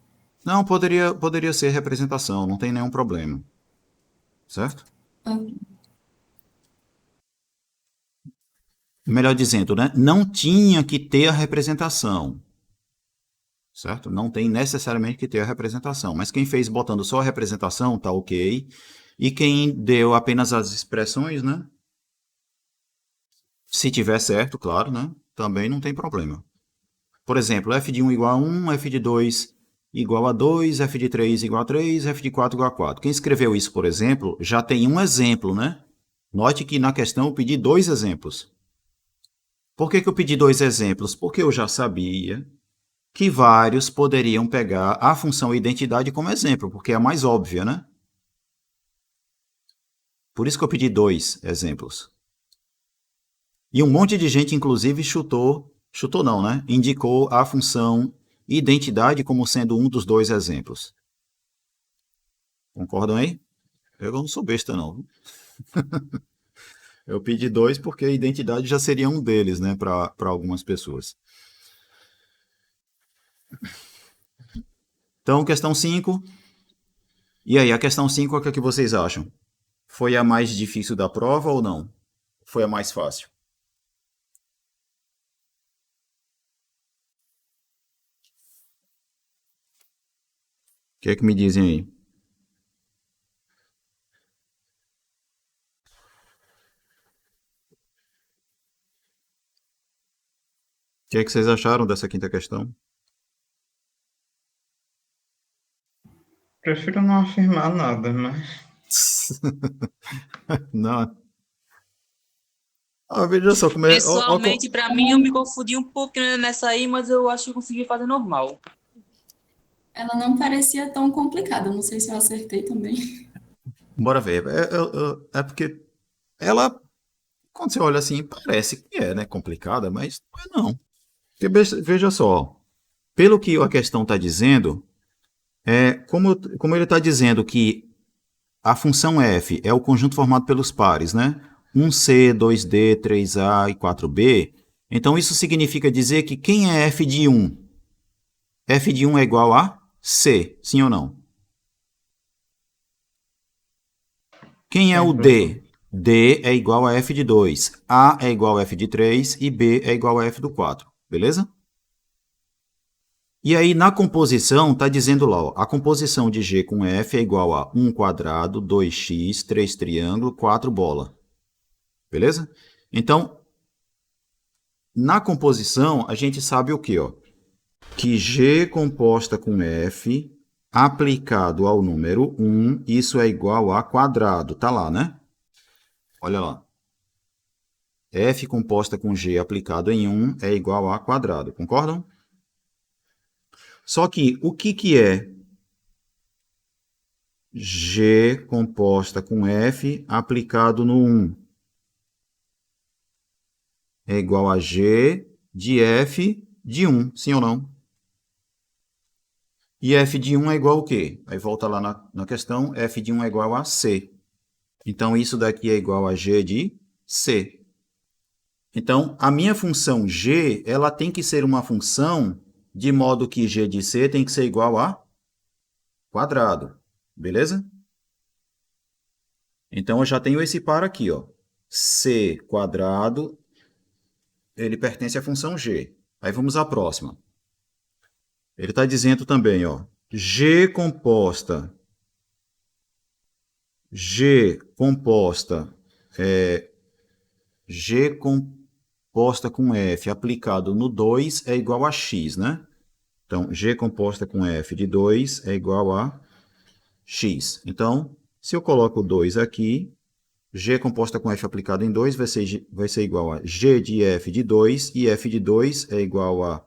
Não, poderia ser representação, não tem nenhum problema. Certo? Melhor dizendo, né? Não tinha que ter a representação. Certo? Não tem necessariamente que ter a representação. Mas quem fez botando só a representação, tá ok. E quem deu apenas as expressões, né? Se tiver certo, claro, né? Também não tem problema. Por exemplo, f de 1 igual a 1, f de 2 igual a 2, f de 3 igual a 3, f de 4 igual a 4. Quem escreveu isso, por exemplo, já tem um exemplo, né? Note que na questão eu pedi 2 exemplos. Por que eu pedi 2 exemplos? Porque eu já sabia que vários poderiam pegar a função identidade como exemplo, porque é a mais óbvia, né? Por isso que eu pedi 2 exemplos. E um monte de gente, inclusive, chutou não, né? Indicou a função identidade como sendo um dos 2 exemplos. Concordam aí? Eu não sou besta, não. Eu pedi 2 porque identidade já seria um deles, né? Para algumas pessoas. Então, questão 5. E aí, a questão 5, o que é que vocês acham? Foi a mais difícil da prova ou não? Foi a mais fácil? O que é que me dizem aí? O que é que vocês acharam dessa quinta questão? Prefiro não afirmar nada, mas Não. Ah, veja só como é. Pessoalmente, pra mim, eu me confundi um pouquinho nessa aí, mas eu acho que eu consegui fazer normal. Ela não parecia tão complicada. Não sei se eu acertei também. Bora ver. É porque ela, quando você olha assim, parece que é, né, complicada, mas não é não. Porque veja só, pelo que a questão está dizendo, como ele está dizendo que a função f é o conjunto formado pelos pares, né? 1c, 2d, 3a e 4b. Então isso significa dizer que quem é f de 1? F de 1 é igual a c, sim ou não? Quem é sim, o professor. D? D é igual a F de 2, A é igual a F de 3 e B é igual a F do 4, beleza? E aí, na composição, está dizendo lá, ó, a composição de G com F é igual a 1 quadrado, 2x, 3 triângulo, 4 bola, beleza? Então, na composição, a gente sabe o quê? Ó? Que G composta com F aplicado ao número 1, isso é igual a quadrado, tá lá, né? Olha lá. F composta com G aplicado em 1 é igual a quadrado, concordam? Só que o que é G composta com F aplicado no 1? É igual a G de F de 1, sim ou não? E F de 1 é igual ao quê? Aí volta lá na questão, F de 1 é igual a C. Então, isso daqui é igual a G de C. Então, a minha função G, ela tem que ser uma função de modo que G de C tem que ser igual a quadrado, beleza? Então, eu já tenho esse par aqui, ó. C quadrado, ele pertence à função G. Aí vamos à próxima. Ele está dizendo também, ó, G composta, G composta com F aplicado no 2 é igual a x, né? Então, G composta com F de 2 é igual a x. Então, se eu coloco 2 aqui, G composta com F aplicado em 2 vai ser igual a G de F de 2, e F de 2 é igual a...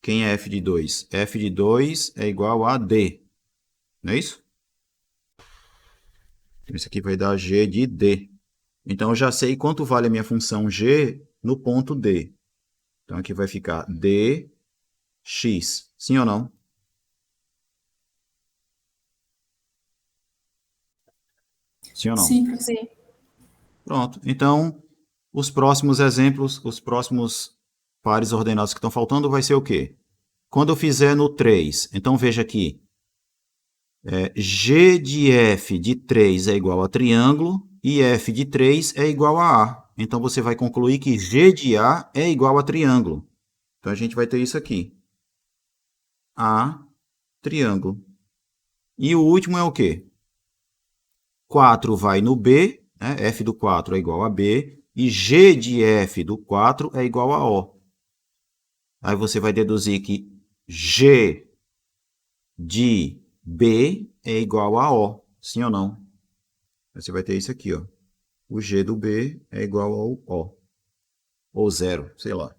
Quem é F de 2? F de 2 é igual a D, não é isso? Então, isso aqui vai dar G de D. Então, eu já sei quanto vale a minha função G no ponto D. Então, aqui vai ficar dx. Sim ou não? Sim ou não? Sim, professor. Sim. Pronto. Então, os próximos exemplos, os próximos pares ordenados que estão faltando vai ser o quê? Quando eu fizer no 3, então veja aqui, G de F de 3 é igual a triângulo e F de 3 é igual a A. Então, você vai concluir que G de A é igual a triângulo. Então, a gente vai ter isso aqui. A, triângulo. E o último é o quê? 4 vai no B, né? F do 4 é igual a B, e G de F do 4 é igual a O. Aí você vai deduzir que G de B é igual a O, sim ou não? Você vai ter isso aqui, ó. O G do B é igual ao O, ou zero, sei lá.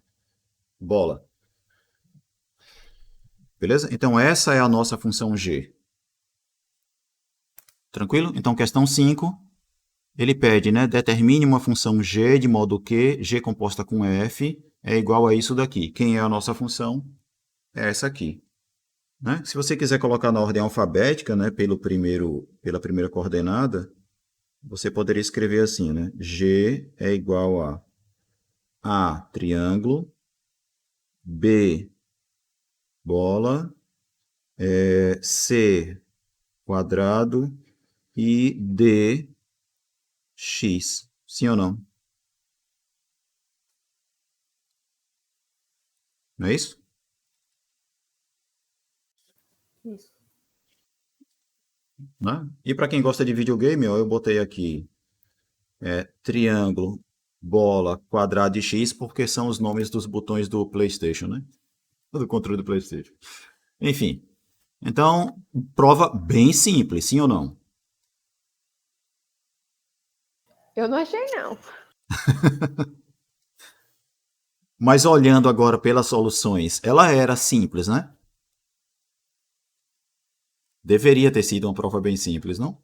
Bola. Beleza? Então, essa é a nossa função G. Tranquilo? Então, questão 5, ele pede, né? Determine uma função G de modo que G composta com F é igual a isso daqui. Quem é a nossa função? É essa aqui. Né? Se você quiser colocar na ordem alfabética, né, pela primeira coordenada, você poderia escrever assim, né? G é igual a triângulo, B, bola, C, quadrado e D, x. Sim ou não? Não é isso? Isso. Né? E para quem gosta de videogame, ó, eu botei aqui triângulo, bola, quadrado e X, porque são os nomes dos botões do PlayStation, né? Do controle do PlayStation. Enfim, então, prova bem simples, sim ou não? Eu não achei, não. Mas olhando agora pelas soluções, ela era simples, né? Deveria ter sido uma prova bem simples, não?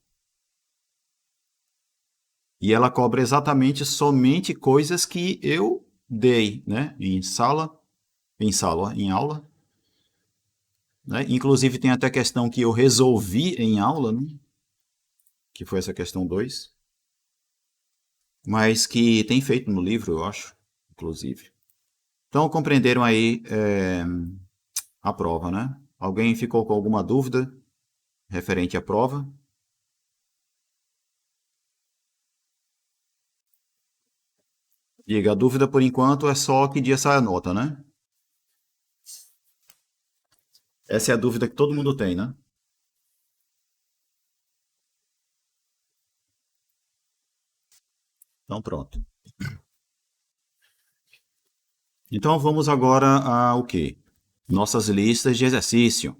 E ela cobra exatamente somente coisas que eu dei, né? Em aula, né? Inclusive tem até questão que eu resolvi em aula, né? Que foi essa questão 2, mas que tem feito no livro, eu acho, inclusive. Então compreenderam aí a prova, né? Alguém ficou com alguma dúvida referente à prova? Diga, a dúvida por enquanto é só que dia sai a nota, né? Essa é a dúvida que todo mundo tem, né? Então pronto. Então vamos agora ao quê? Nossas listas de exercício.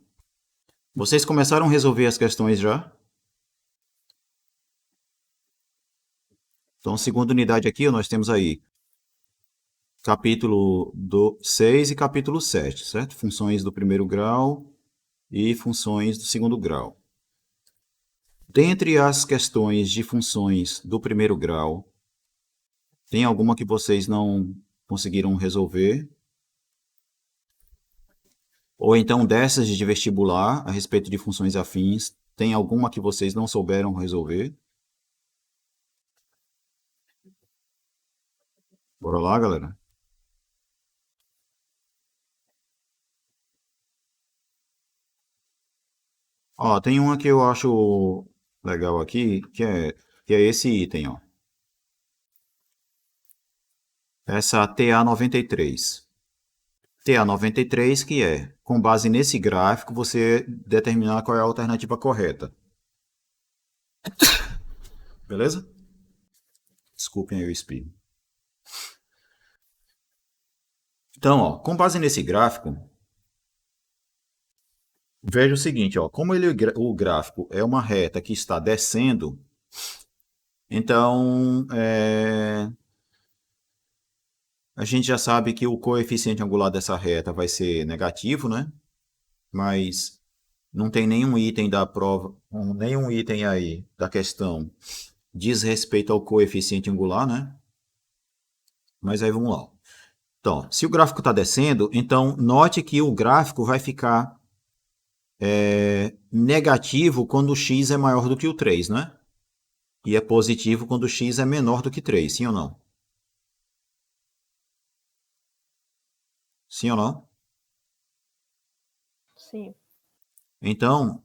Vocês começaram a resolver as questões já? Então, segunda unidade aqui, nós temos aí capítulo 6 e capítulo 7, certo? Funções do primeiro grau e funções do segundo grau. Dentre as questões de funções do primeiro grau, tem alguma que vocês não conseguiram resolver? Ou então dessas de vestibular, a respeito de funções afins, tem alguma que vocês não souberam resolver? Bora lá, galera. Ó, tem uma que eu acho legal aqui, que é esse item, ó. Essa TA93. TA93 que é, com base nesse gráfico, você determinar qual é a alternativa correta. Beleza? Desculpem aí o espirro. Então, ó, com base nesse gráfico, veja o seguinte, ó, como o gráfico é uma reta que está descendo, então a gente já sabe que o coeficiente angular dessa reta vai ser negativo, né? Mas não tem nenhum item da prova, nenhum item aí da questão diz respeito ao coeficiente angular, né? Mas aí vamos lá. Então, se o gráfico está descendo, então note que o gráfico vai ficar negativo quando o x é maior do que o 3, né? E é positivo quando o x é menor do que 3, sim ou não? Sim ou não? Sim. Então,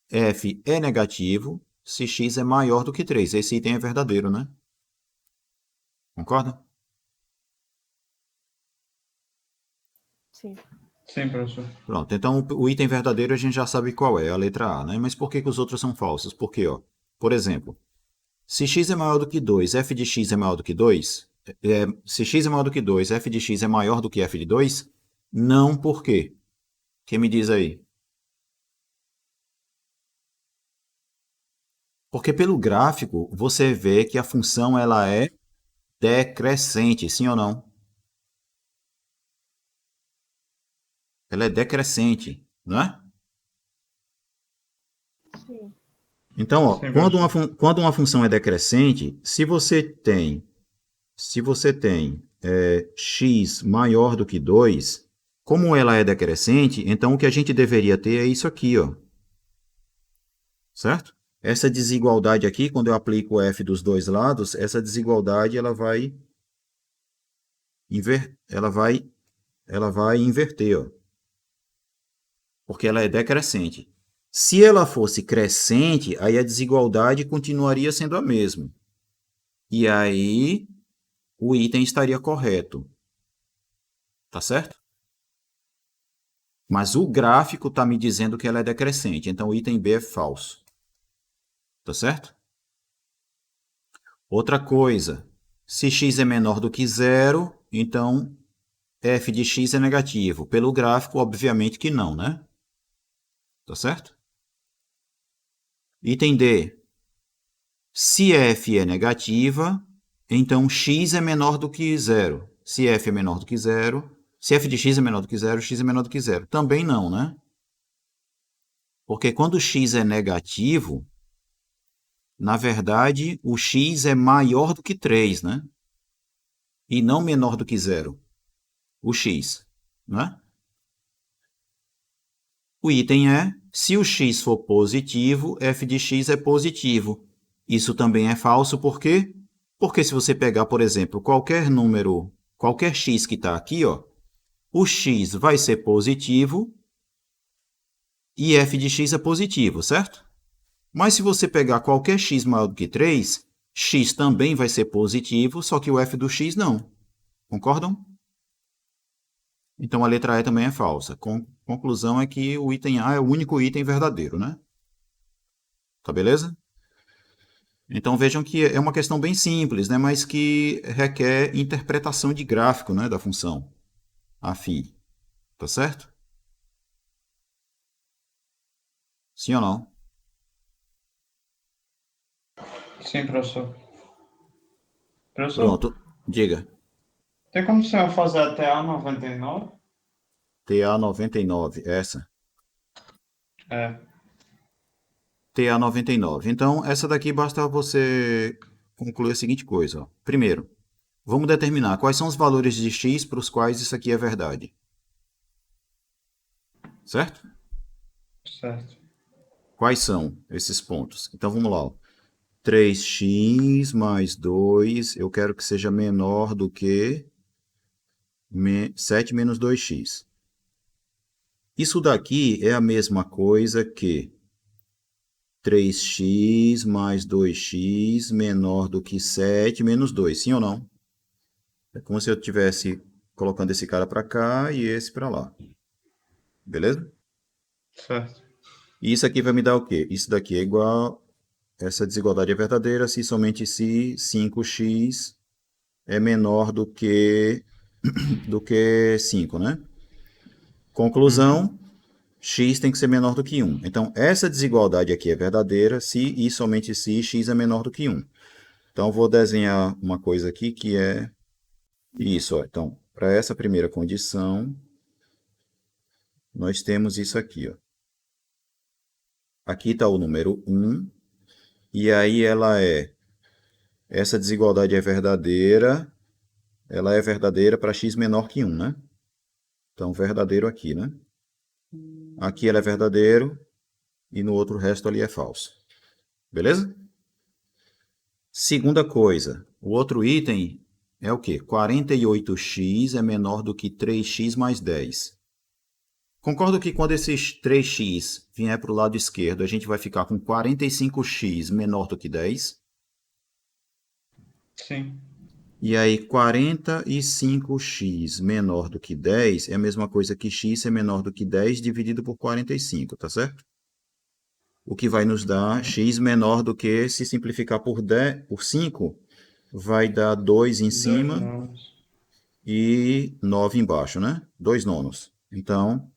f é negativo se x é maior do que 3. Esse item é verdadeiro, né? Concorda? Sim. Sim, professor. Pronto, então o item verdadeiro a gente já sabe qual é, a letra A, né? Mas por que os outros são falsos? Porque, ó, por exemplo, se x é maior do que 2, f de x é maior do que 2, se x é maior do que 2, f de x é maior do que f de 2, não por quê? Quem me diz aí? Porque pelo gráfico você vê que a função ela é decrescente, sim ou não? Ela é decrescente, não é? Sim. Então, ó, Sim, quando professor. quando uma função é decrescente, se você tem x maior do que 2, como ela é decrescente, então o que a gente deveria ter é isso aqui, ó. Certo? Essa desigualdade aqui, quando eu aplico f dos dois lados, essa desigualdade ela vai inverter, ó, porque ela é decrescente. Se ela fosse crescente, aí a desigualdade continuaria sendo a mesma. E aí o item estaria correto. Tá certo? Mas o gráfico está me dizendo que ela é decrescente, então o item B é falso. Tá certo? Outra coisa, se x é menor do que zero, então f de x é negativo. Pelo gráfico, obviamente que não, né? Tá certo? Item D. Se f é negativa, então x é menor do que zero. Se f é menor do que zero, se f de x é menor do que zero, x é menor do que zero. Também não, né? Porque quando x é negativo, na verdade, o x é maior do que 3, né? E não menor do que zero. O x, né? O item é, se o x for positivo, f de x é positivo. Isso também é falso, por quê? Porque se você pegar, por exemplo, qualquer número, qualquer x que está aqui, ó, o x vai ser positivo e f de x é positivo, certo? Mas se você pegar qualquer x maior do que 3, x também vai ser positivo, só que o f do x não. Concordam? Então a letra E também é falsa. Conclusão é que o item A é o único item verdadeiro, né? Tá beleza? Então vejam que é uma questão bem simples, né? Mas que requer interpretação de gráfico, né? Da função afim. Tá certo? Sim ou não? Sim, professor. Professor, Pronto. Diga. tem como o senhor fazer até a 99? TA 99, essa. É. TA 99. Então, essa daqui basta você concluir a seguinte coisa. Ó. Primeiro, vamos determinar quais são os valores de x para os quais isso aqui é verdade. Certo? Certo. Quais são esses pontos? Então, vamos lá. Ó. 3x mais 2, eu quero que seja menor do que 7 menos 2x. Isso daqui é a mesma coisa que 3x mais 2x menor do que 7 menos 2, sim ou não? É como se eu estivesse colocando esse cara para cá e esse para lá. Beleza? Certo. E isso aqui vai me dar o quê? Isso daqui é igual... Essa desigualdade é verdadeira se somente se 5x é menor do que 5, né? Conclusão, x tem que ser menor do que 1. Então, essa desigualdade aqui é verdadeira se e somente se x é menor do que 1. Então, vou desenhar uma coisa aqui que é isso. Ó. Então, para essa primeira condição, nós temos isso aqui. Ó. Aqui está o número 1, e aí essa desigualdade é verdadeira, ela é verdadeira para x menor que 1, né? Então, verdadeiro aqui, né? Aqui ela é verdadeiro, e no outro resto ali é falso. Beleza? Segunda coisa, o outro item é o quê? 48x é menor do que 3x mais 10. Concordo que quando esses 3x vier para o lado esquerdo, a gente vai ficar com 45x menor do que 10. Sim. E aí 45x menor do que 10 é a mesma coisa que x é menor do que 10 dividido por 45, tá certo? O que vai nos dar x menor do que, se simplificar por 5, vai dar 2 em 2 cima nomes. e 9 embaixo, né? 2 nonos. Então,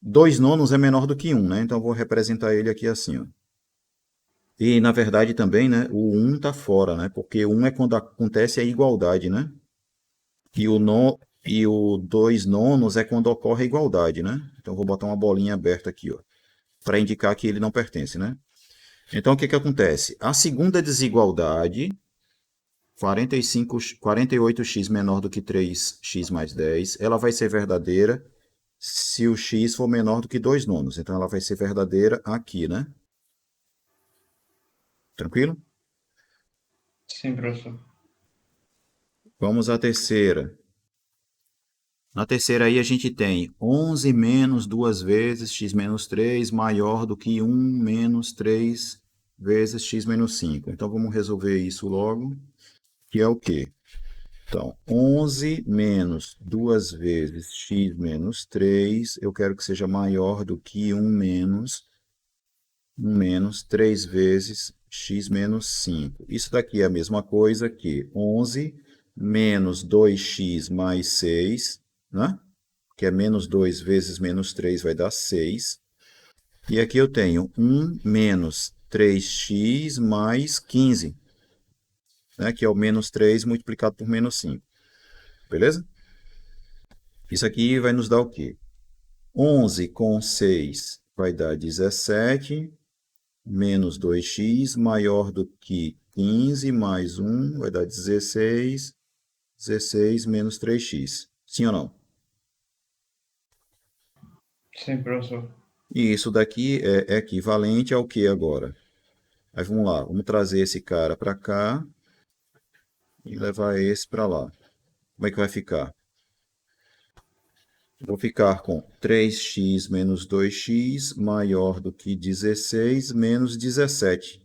2 nonos é menor do que 1, né? Então, vou representar ele aqui assim, ó. E, na verdade, também, né? O 1 está fora, né? Porque 1 é quando acontece a igualdade, né? E o 2 nonos é quando ocorre a igualdade, né? Então, vou botar uma bolinha aberta aqui, ó, para indicar que ele não pertence, né? Então, o que acontece? A segunda desigualdade, 48x menor do que 3x mais 10, ela vai ser verdadeira se o x for menor do que 2 nonos. Então, ela vai ser verdadeira aqui, né? Tranquilo? Sim, professor. Vamos à terceira. Na terceira aí a gente tem 11 menos 2 vezes x menos 3 maior do que 1 menos 3 vezes x menos 5. Então, vamos resolver isso logo, que é o quê? Então, 11 menos 2 vezes x menos 3, eu quero que seja maior do que 1 menos 3 vezes x menos 5. Isso daqui é a mesma coisa que 11 menos 2x mais 6, né? Que é menos 2 vezes menos 3 vai dar 6. E aqui eu tenho 1 menos 3x mais 15, né? Que é o menos 3 multiplicado por menos 5. Beleza? Isso aqui vai nos dar o quê? 11 com 6 vai dar 17, menos 2x maior do que 15, mais 1 vai dar 16, 16 menos 3x. Sim ou não? Sim, professor. E isso daqui é equivalente ao que agora? Aí vamos lá, vamos trazer esse cara para cá e levar esse para lá. Como é que vai ficar? Vou ficar com 3x menos 2x maior do que 16 menos 17.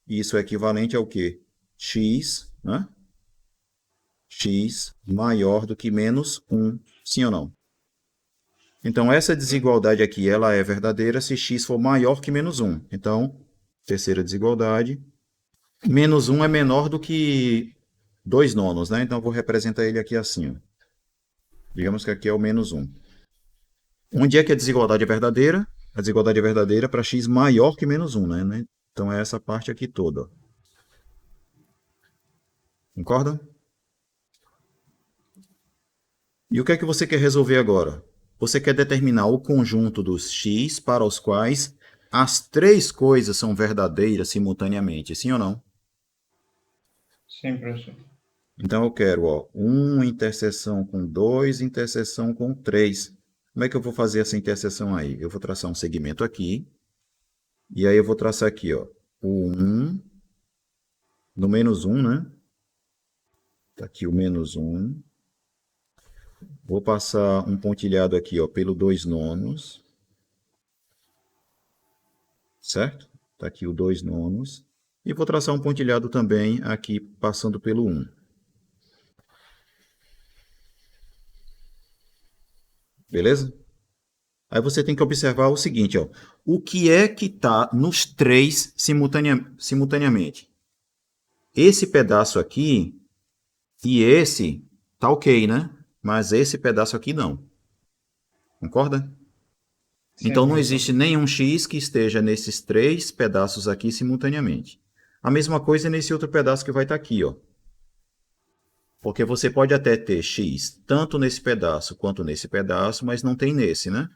Isso é equivalente ao quê? X, né? X maior do que menos 1. Sim ou não? Então, essa desigualdade aqui ela é verdadeira se x for maior que menos 1. Então, terceira desigualdade. Menos 1 é menor do que 2 nonos, né? Então, eu vou representar ele aqui assim. Ó. Digamos que aqui é o menos 1. Onde é que a desigualdade é verdadeira? A desigualdade é verdadeira para x maior que menos 1, né? Então, é essa parte aqui toda. Ó. Concorda? E o que é que você quer resolver agora? Você quer determinar o conjunto dos x para os quais as três coisas são verdadeiras simultaneamente, sim ou não? Sim, professor. Então eu quero, ó, 1 interseção com 2, interseção com 3. Como é que eu vou fazer essa interseção aí? Eu vou traçar um segmento aqui, e aí eu vou traçar aqui, ó, o 1 no menos 1, né? Tá aqui o menos 1. Vou passar um pontilhado aqui, ó, pelo 2 nonos. Certo? Tá aqui o 2 nonos. E vou traçar um pontilhado também aqui, passando pelo 1. Beleza? Aí você tem que observar o seguinte, ó. O que é que está nos três simultaneamente? Esse pedaço aqui e esse tá ok, né? Mas esse pedaço aqui não. Concorda? Sim, Então não professor. existe nenhum x que esteja nesses três pedaços aqui simultaneamente. A mesma coisa nesse outro pedaço que vai estar aqui, ó. Porque você pode até ter x tanto nesse pedaço quanto nesse pedaço, mas não tem nesse, né?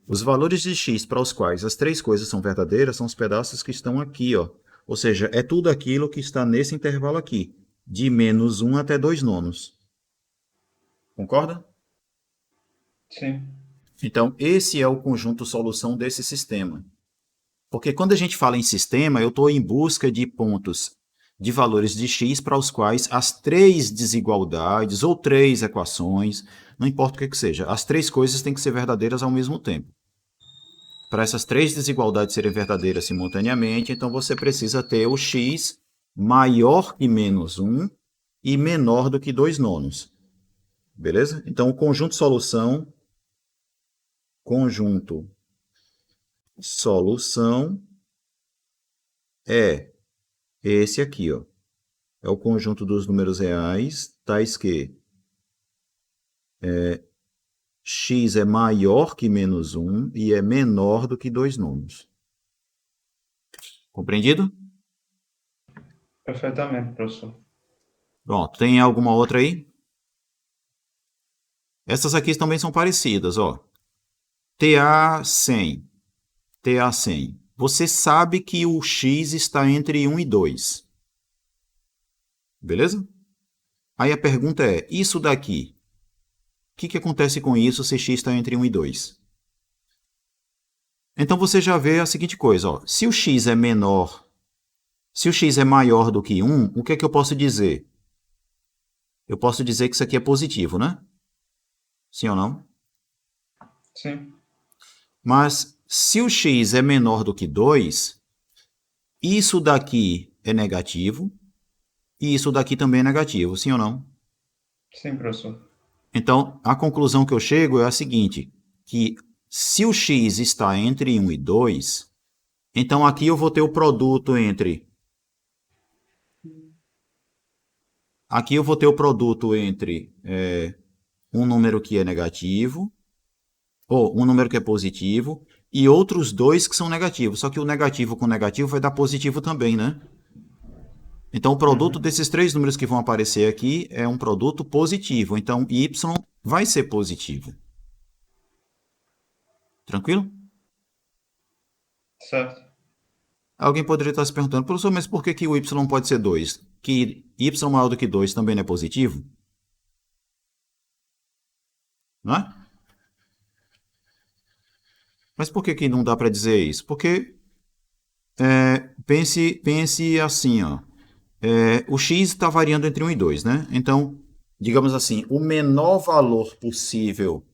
Os valores de x para os quais as três coisas são verdadeiras são os pedaços que estão aqui, ó. Ou seja, é tudo aquilo que está nesse intervalo aqui, de menos 1 até 2 nonos. Concorda? Sim. Então, esse é o conjunto solução desse sistema. Porque quando a gente fala em sistema, eu estou em busca de pontos de valores de x para os quais as três desigualdades ou três equações, não importa o que seja, as três coisas têm que ser verdadeiras ao mesmo tempo. Para essas três desigualdades serem verdadeiras simultaneamente, então você precisa ter o x maior que menos 1 e menor do que 2 nonos. Beleza? Então, o conjunto solução é esse aqui, ó. É o conjunto dos números reais, tais que x é maior que menos 1 e é menor do que 2 nonos. Compreendido? Perfeitamente, professor. Pronto. Tem alguma outra aí? Essas aqui também são parecidas, ó. TA100. TA100. Você sabe que o x está entre 1 e 2. Beleza? Aí a pergunta é, isso daqui, o que acontece com isso se x está entre 1 e 2? Então você já vê a seguinte coisa, ó. Se o x é maior do que 1, o que é que eu posso dizer? Eu posso dizer que isso aqui é positivo, né? Sim ou não? Sim. Mas se o x é menor do que 2, isso daqui é negativo e isso daqui também é negativo, sim ou não? Sim, professor. Então, a conclusão que eu chego é a seguinte, que se o x está entre 1 e 2, então aqui eu vou ter o produto entre... Aqui eu vou ter o produto entre um número que é negativo, ou um número que é positivo, e outros dois que são negativos. Só que o negativo com negativo vai dar positivo também, né? Então, o produto desses três números que vão aparecer aqui é um produto positivo. Então, y vai ser positivo. Tranquilo? Certo. Alguém poderia estar se perguntando, professor, mas por que que o y pode ser 2? Que y maior do que 2 também não é positivo? Não é? Mas por que que não dá para dizer isso? Porque pense assim, ó. O x está variando entre 1 e 2, né? Então, digamos assim, o menor valor possível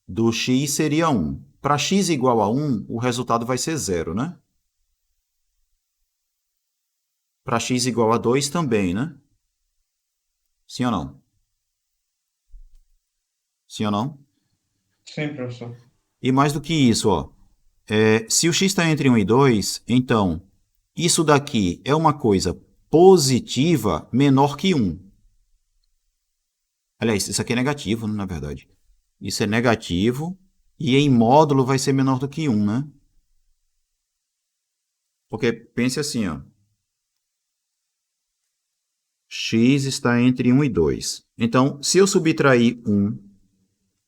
do x seria 1. Para x igual a 1, o resultado vai ser 0, né? Para x igual a 2 também, né? Sim ou não? Sim ou não? Sim, professor. E mais do que isso, ó, se o x está entre 1 e 2, então isso daqui é uma coisa positiva menor que 1. Aliás, isso aqui é negativo, né, na verdade. Isso é negativo e em módulo vai ser menor do que 1, né? Porque pense assim, ó. X está entre 1 e 2. Então, se eu subtrair 1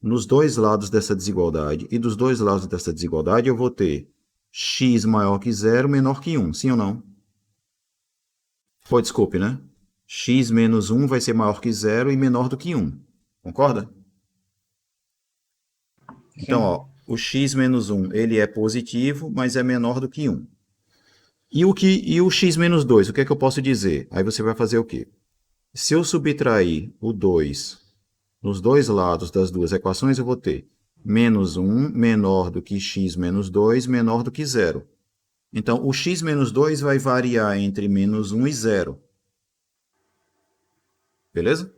nos dois lados dessa desigualdade e dos dois lados dessa desigualdade, eu vou ter x maior que 0 menor que 1. Sim ou não? Pô, desculpe, né? X menos 1 vai ser maior que 0 e menor do que 1. Concorda? Então, Sim. ó, o x menos 1 ele é positivo, mas é menor do que 1. E o x menos 2, o que é que eu posso dizer? Aí você vai fazer o quê? Se eu subtrair o 2 nos dois lados das duas equações, eu vou ter menos 1 menor do que x menos 2 menor do que 0. Então, o x menos 2 vai variar entre menos 1 e 0. Beleza?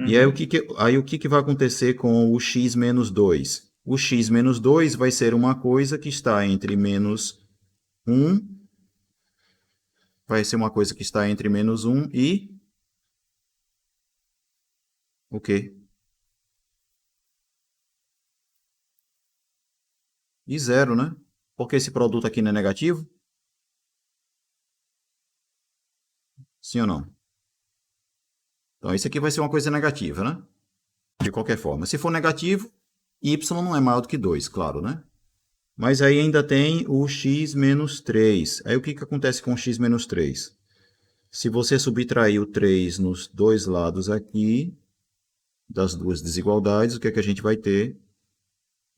E aí, o que que vai acontecer com o x menos 2? O x menos 2 vai ser uma coisa que está entre menos 1, vai ser uma coisa que está entre menos 1 e o quê? E 0, né? Porque esse produto aqui não é negativo? Sim ou não? Então, isso aqui vai ser uma coisa negativa, né? De qualquer forma. Se for negativo, y não é maior do que 2, claro, né? Mas aí ainda tem o x menos 3. Aí o que que acontece com o x menos 3? Se você subtrair o 3 nos dois lados aqui, das duas desigualdades, o que é que a gente vai ter?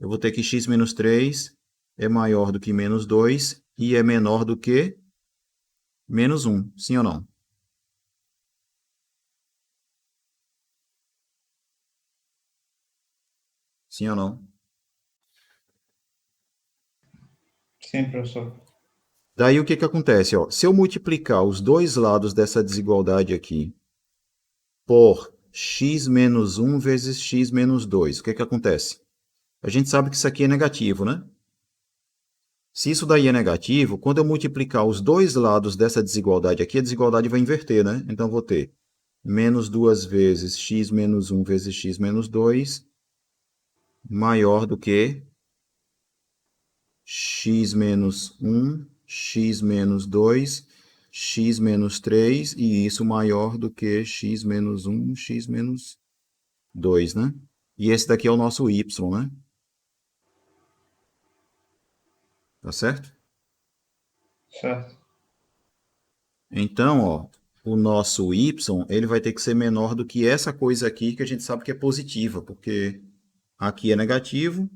Eu vou ter que x menos 3 é maior do que menos 2 e é menor do que menos 1. Sim ou não? Sim ou não? Sim, professor. Daí o que que acontece? Ó, se eu multiplicar os dois lados dessa desigualdade aqui por x menos 1 vezes x menos 2, o que que acontece? A gente sabe que isso aqui é negativo, né? Se isso daí é negativo, quando eu multiplicar os dois lados dessa desigualdade aqui, a desigualdade vai inverter, né? Então, eu vou ter menos 2 vezes x menos 1 vezes x menos 2 maior do que x menos 1, x menos 2, x menos 3, e isso maior do que x menos 1, x menos 2, né? E esse daqui é o nosso y, né? Tá certo? Certo. Então, ó, o nosso y ele vai ter que ser menor do que essa coisa aqui que a gente sabe que é positiva, porque aqui é negativo,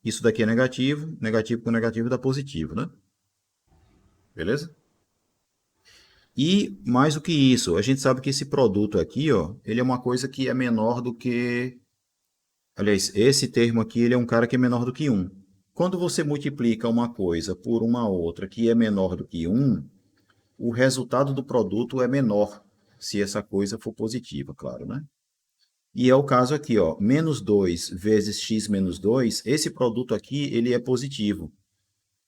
isso daqui é negativo, negativo com negativo dá positivo, né? Beleza? E mais do que isso, a gente sabe que esse produto aqui, ó, ele é uma coisa que é menor do que... Aliás, esse termo aqui ele é um cara que é menor do que 1. Quando você multiplica uma coisa por uma outra que é menor do que 1, o resultado do produto é menor, se essa coisa for positiva, claro, né? E é o caso aqui, ó, menos 2 vezes x menos 2, esse produto aqui, ele é positivo.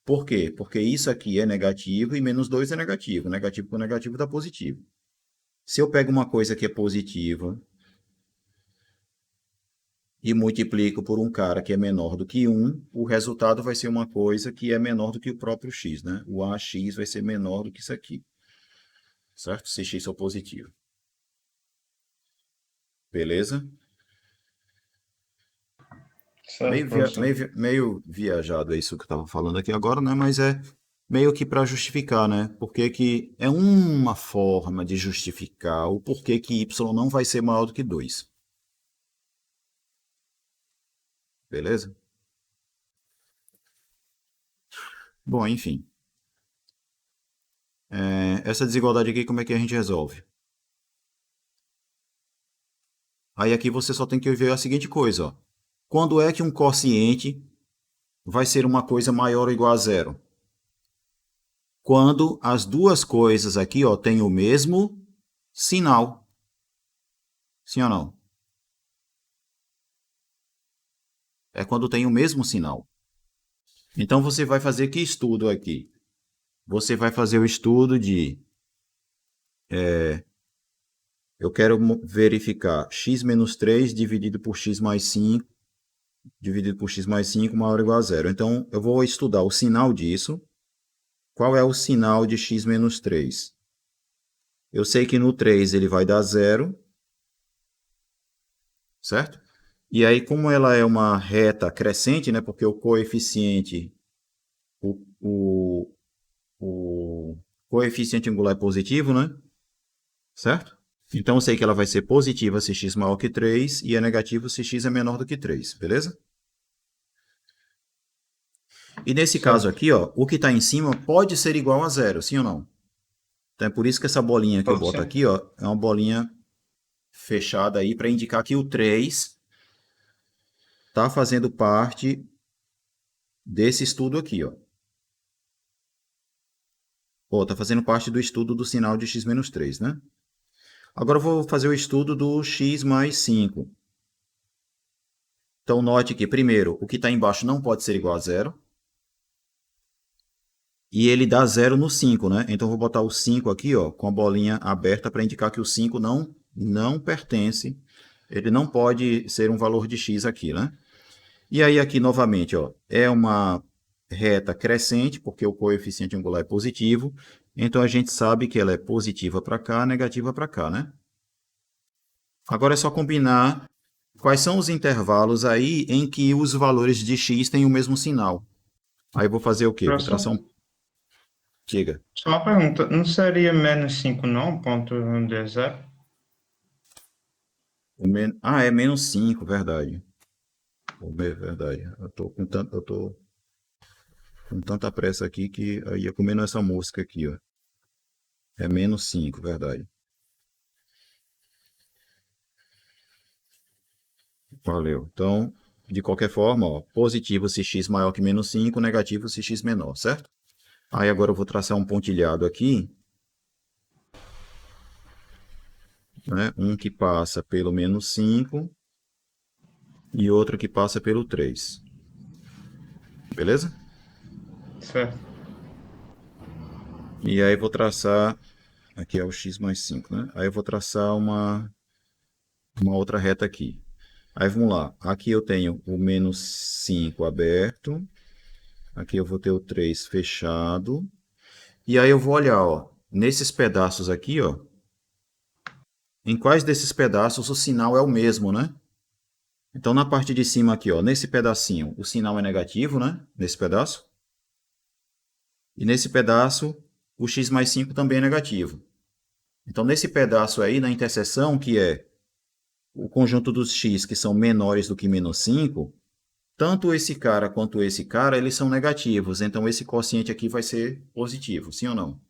Por quê? Porque isso aqui é negativo e menos 2 é negativo. Negativo com negativo dá positivo. Se eu pego uma coisa que é positiva e multiplico por um cara que é menor do que 1, o resultado vai ser uma coisa que é menor do que o próprio x, né? O ax vai ser menor do que isso aqui. Certo? Se x for positivo. Beleza? Certo, professor. Meio viajado é isso que eu estava falando aqui agora, né? Mas é meio que para justificar, né? Porque que é uma forma de justificar o porquê que y não vai ser maior do que 2. Beleza? Bom, enfim. Essa desigualdade aqui, como é que a gente resolve? Aí aqui você só tem que ver a seguinte coisa, ó. Quando é que um quociente vai ser uma coisa maior ou igual a zero? Quando as duas coisas aqui, ó, têm o mesmo sinal. Sim ou não? É quando tem o mesmo sinal. Então você vai fazer que estudo aqui? Você vai fazer o estudo de... eu quero verificar x menos 3 dividido por x mais 5, dividido por x mais 5 maior ou igual a zero. Então eu vou estudar o sinal disso. Qual é o sinal de x menos 3? Eu sei que no 3 ele vai dar zero, certo? E aí, como ela é uma reta crescente, né? Porque o coeficiente, o coeficiente angular é positivo, né? Certo? Então, eu sei que ela vai ser positiva se x maior que 3 e é negativo se x é menor do que 3, beleza? E nesse caso aqui, ó, o que está em cima pode ser igual a zero, sim ou não? Então, é por isso que essa bolinha que eu Pode boto ser. aqui, ó, é uma bolinha fechada aí para indicar que o 3 está fazendo parte desse estudo aqui, ó. Está fazendo parte do estudo do sinal de x menos 3, né? Agora eu vou fazer o estudo do x mais 5. Então, note que, primeiro, o que está embaixo não pode ser igual a zero. E ele dá zero no 5, né? Então, eu vou botar o 5 aqui, ó, com a bolinha aberta para indicar que o 5 não pertence. Ele não pode ser um valor de x aqui, né? E aí, aqui, novamente, ó, é uma reta crescente, porque o coeficiente angular é positivo. Então, a gente sabe que ela é positiva para cá, negativa para cá, né? Agora é só combinar quais são os intervalos aí em que os valores de x têm o mesmo sinal. Aí eu vou fazer o quê? Vou Professor, traçar um... Diga. só uma pergunta. Não seria menos 5 não, ponto de zero? É menos 5, verdade. Verdade. Eu tô com tanta pressa aqui que eu ia comendo essa mosca aqui, ó. É menos 5, verdade. Valeu. Então, de qualquer forma, ó, positivo se x maior que menos 5, negativo se x menor, certo? Aí agora eu vou traçar um pontilhado aqui, né? Um que passa pelo menos 5 e outro que passa pelo 3. Beleza? Certo. E aí vou traçar, aqui é o x mais 5, né? Aí eu vou traçar uma outra reta aqui. Aí vamos lá, aqui eu tenho o menos 5 aberto, aqui eu vou ter o 3 fechado, e aí eu vou olhar, ó, nesses pedaços aqui, ó, em quais desses pedaços o sinal é o mesmo, né? Então, na parte de cima aqui, ó, nesse pedacinho, o sinal é negativo, né? Nesse pedaço. E nesse pedaço, o x mais 5 também é negativo. Então, nesse pedaço aí, na interseção, que é o conjunto dos x que são menores do que menos 5, tanto esse cara quanto esse cara, eles são negativos. Então, esse quociente aqui vai ser positivo, sim ou não?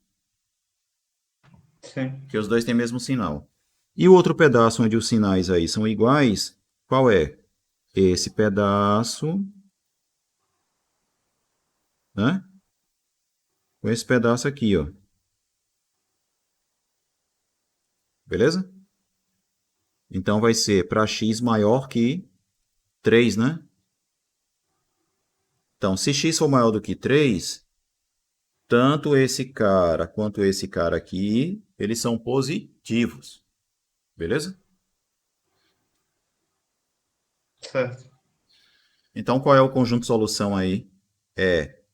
Sim. Porque os dois têm o mesmo sinal. E o outro pedaço onde os sinais aí são iguais, qual é? Esse pedaço, né? Com esse pedaço aqui, ó. Beleza? Então vai ser para x maior que 3, né? Então, se x for maior do que 3, tanto esse cara quanto esse cara aqui, eles são positivos. Beleza? Certo. Então, qual é o conjunto de solução aí? É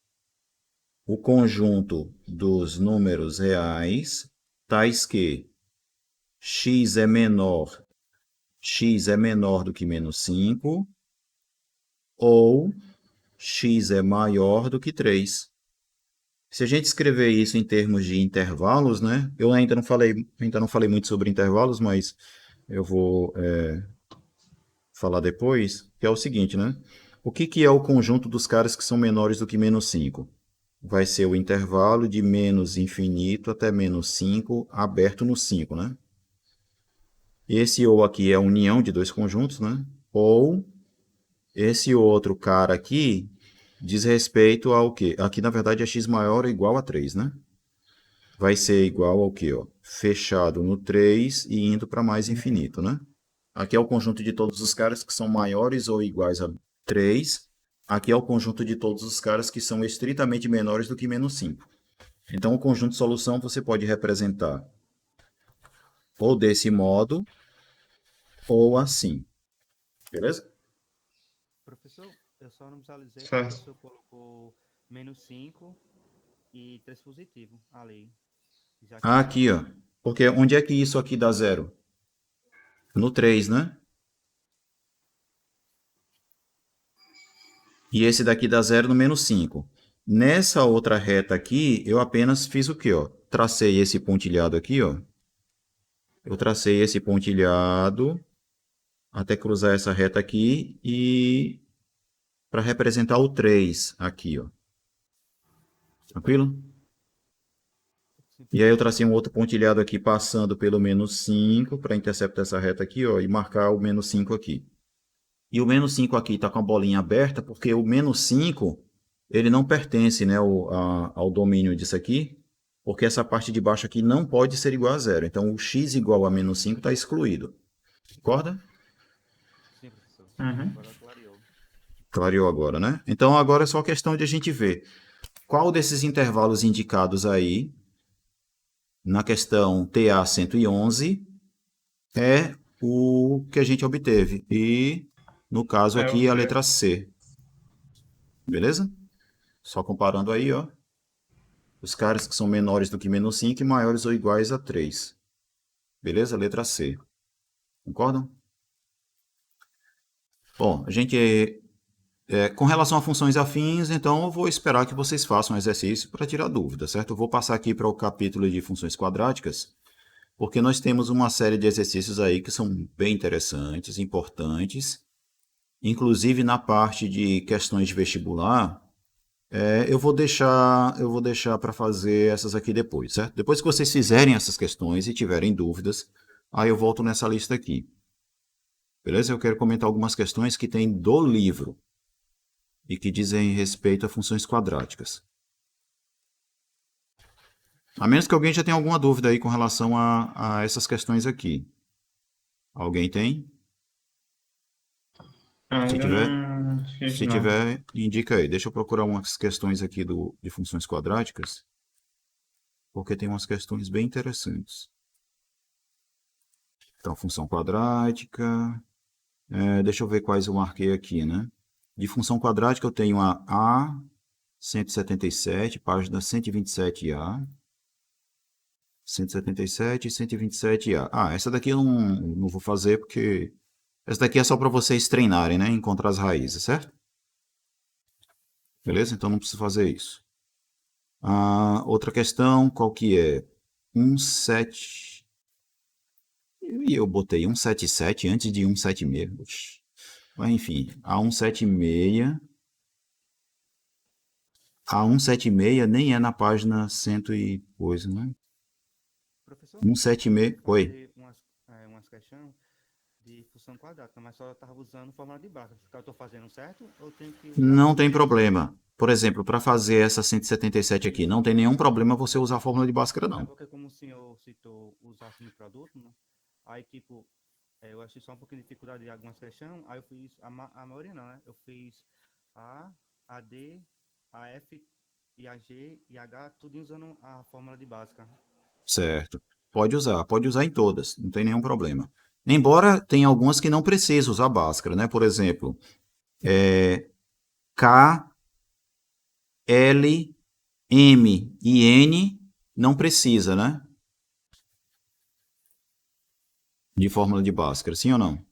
o conjunto dos números reais, tais que x é menor do que menos 5, ou x é maior do que 3. Se a gente escrever isso em termos de intervalos, né? Eu ainda não falei muito sobre intervalos, mas eu vou falar depois, que é o seguinte, né? O que é o conjunto dos caras que são menores do que menos 5? Vai ser o intervalo de menos infinito até menos 5, aberto no 5, né? Esse ou aqui é a união de dois conjuntos, né? Ou esse outro cara aqui diz respeito ao quê? Aqui, na verdade, é x maior ou igual a 3, né? Vai ser igual ao quê? Ó? Fechado no 3 e indo para mais infinito, né? Aqui é o conjunto de todos os caras que são maiores ou iguais a 3. Aqui é o conjunto de todos os caras que são estritamente menores do que menos 5. Então, o conjunto de solução você pode representar ou desse modo, ou assim. Beleza? Professor, eu só não visualizei que o Certo. professor colocou menos 5 e 3 positivo ali. Já que Aqui, ó. Porque onde é que isso aqui dá zero? No 3, né? E esse daqui dá zero no menos 5. Nessa outra reta aqui, eu apenas fiz o quê? Ó? Tracei esse pontilhado aqui, ó. Eu tracei esse pontilhado até cruzar essa reta aqui e para representar o 3 aqui, ó. Tranquilo? E aí eu tracei um outro pontilhado aqui passando pelo menos 5 para interceptar essa reta aqui, ó, e marcar o menos 5 aqui. E o menos 5 aqui está com a bolinha aberta, porque o menos 5 ele não pertence, né, ao domínio disso aqui, porque essa parte de baixo aqui não pode ser igual a zero. Então, o x igual a menos 5 está excluído. Concorda? sim, professor. Uhum. Agora clareou. Clareou agora, né? Então, agora é só questão de a gente ver qual desses intervalos indicados aí, na questão TA 111, é o que a gente obteve. E, no caso É aqui, o a zero. letra C. Beleza? Só comparando aí, ó. Os caras que são menores do que menos 5 e maiores ou iguais a 3. Beleza? Letra C. Concordam? Bom, a gente... com relação a funções afins, então eu vou esperar que vocês façam um exercício para tirar dúvida, certo? Eu vou passar aqui para o capítulo de funções quadráticas, porque nós temos uma série de exercícios aí que são bem interessantes, importantes. Inclusive na parte de questões de vestibular, eu vou deixar para fazer essas aqui depois, certo? Depois que vocês fizerem essas questões e tiverem dúvidas, aí eu volto nessa lista aqui. Beleza? Eu quero comentar algumas questões que tem do livro e que dizem respeito a funções quadráticas. A menos que alguém já tenha alguma dúvida aí com relação a essas questões aqui. Alguém tem? Se Ainda tiver, não fiz, se não. tiver, indica aí. Deixa eu procurar umas questões aqui de funções quadráticas, porque tem umas questões bem interessantes. Então, função quadrática. Deixa eu ver quais eu marquei aqui, né? De função quadrática eu tenho a A177, página 127A. 177 e 127A. Essa daqui eu não vou fazer porque essa daqui é só para vocês treinarem, né? Encontrar as raízes, certo? Beleza? Então não preciso fazer isso. Outra questão, qual que é? 17... E eu botei 177 antes de 176. Oxi. Mas enfim, a 176... A 176 nem é na página 100 e coisa, né? Professor, 176... Oi. fazer umas questões de função quadrática, mas só eu estava usando fórmula de Bhaskara. Eu estou fazendo certo ou tenho que usar Não tem fórmula de problema. Por exemplo, para fazer essa 177 aqui, não tem nenhum problema você usar a fórmula de Bhaskara, Bhaskara? É não. porque como o senhor citou usar semiproduto, né? Aí, tipo, eu achei só um pouquinho de dificuldade em algumas questões, aí eu fiz, a maioria não, né? Eu fiz a D, a F e a G e a H, tudo usando a fórmula de básica. Certo. Pode usar em todas, não tem nenhum problema. Embora tenha algumas que não precisam usar Bhaskara, né? Por exemplo, K, L, M e N não precisa, né? De fórmula de Bhaskara, sim ou não?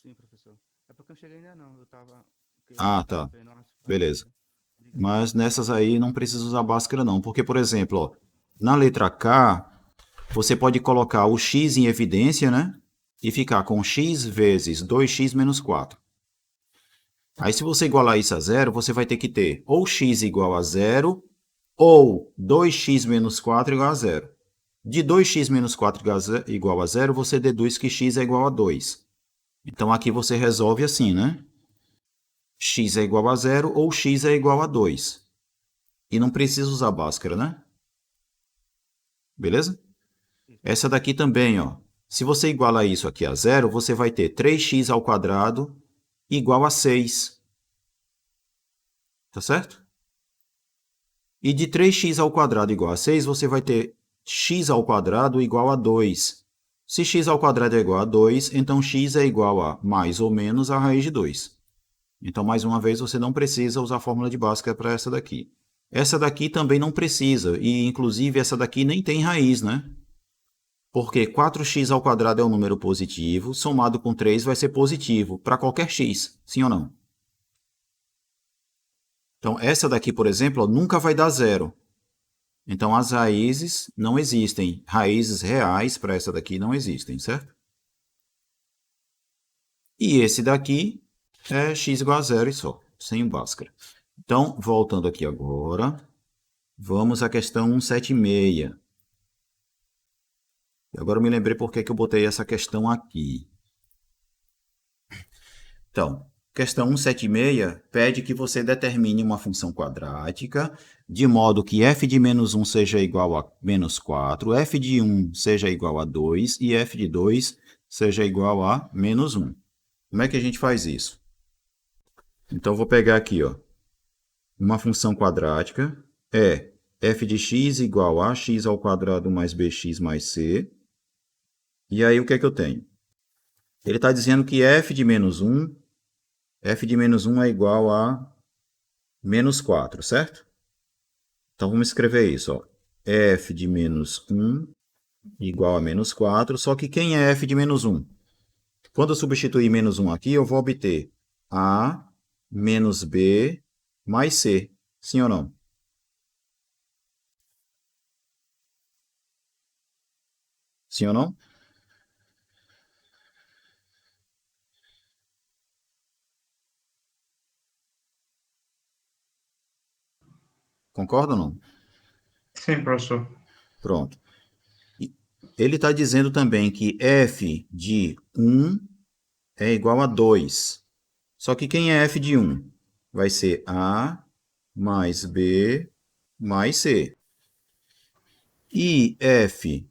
Sim, professor. É porque eu cheguei ainda não, eu tava Ah, tava tá. vendo as Beleza. Diga. Mas nessas aí não precisa usar Bhaskara não, porque, por exemplo, ó, na letra K, você pode colocar o x em evidência, né? E ficar com x vezes 2x menos 4. Aí, se você igualar isso a zero, você vai ter que ter ou x igual a zero, ou 2x menos 4 igual a zero. De 2x menos 4 igual a zero, você deduz que x é igual a 2. Então, aqui você resolve assim, né? X é igual a zero ou x é igual a 2. E não precisa usar Bhaskara, né? Beleza? Essa daqui também, ó. Se você igualar isso aqui a zero, você vai ter 3x ao quadrado igual a 6. Tá certo? E de 3x ao quadrado igual a 6, você vai ter x ao quadrado igual a 2. Se x ao quadrado é igual a 2, então x é igual a mais ou menos a raiz de 2. Então, mais uma vez, você não precisa usar a fórmula de Bhaskara para essa daqui. Essa daqui também não precisa, e inclusive essa daqui nem tem raiz, né? Porque 4x ao quadrado é um número positivo, somado com 3 vai ser positivo para qualquer x, sim ou não? Então, essa daqui, por exemplo, ó, nunca vai dar zero. Então, as raízes não existem. Raízes reais para essa daqui não existem, certo? E esse daqui é x igual a zero e só, sem o Bhaskara. Então, voltando aqui agora, vamos à questão 176. Agora eu me lembrei por que eu botei essa questão aqui. Então, questão 176 pede que você determine uma função quadrática de modo que f de menos 1 seja igual a menos 4, f de 1 seja igual a 2 e f de 2 seja igual a menos 1. Como é que a gente faz isso? Então, eu vou pegar aqui, ó, uma função quadrática é f de x igual a x ao quadrado mais bx mais c. E aí, o que é que eu tenho? Ele está dizendo que f de menos 1 é igual a menos 4, certo? Então, vamos escrever isso, ó. F de menos 1 igual a menos 4, só que quem é f de menos 1? Quando eu substituir menos 1 aqui, eu vou obter a menos b mais c. Sim ou não? Sim ou não? Concorda ou não? Sim, professor. Pronto. Ele está dizendo também que f de 1 é igual a 2. Só que quem é f de 1? Vai ser a mais b mais c. E f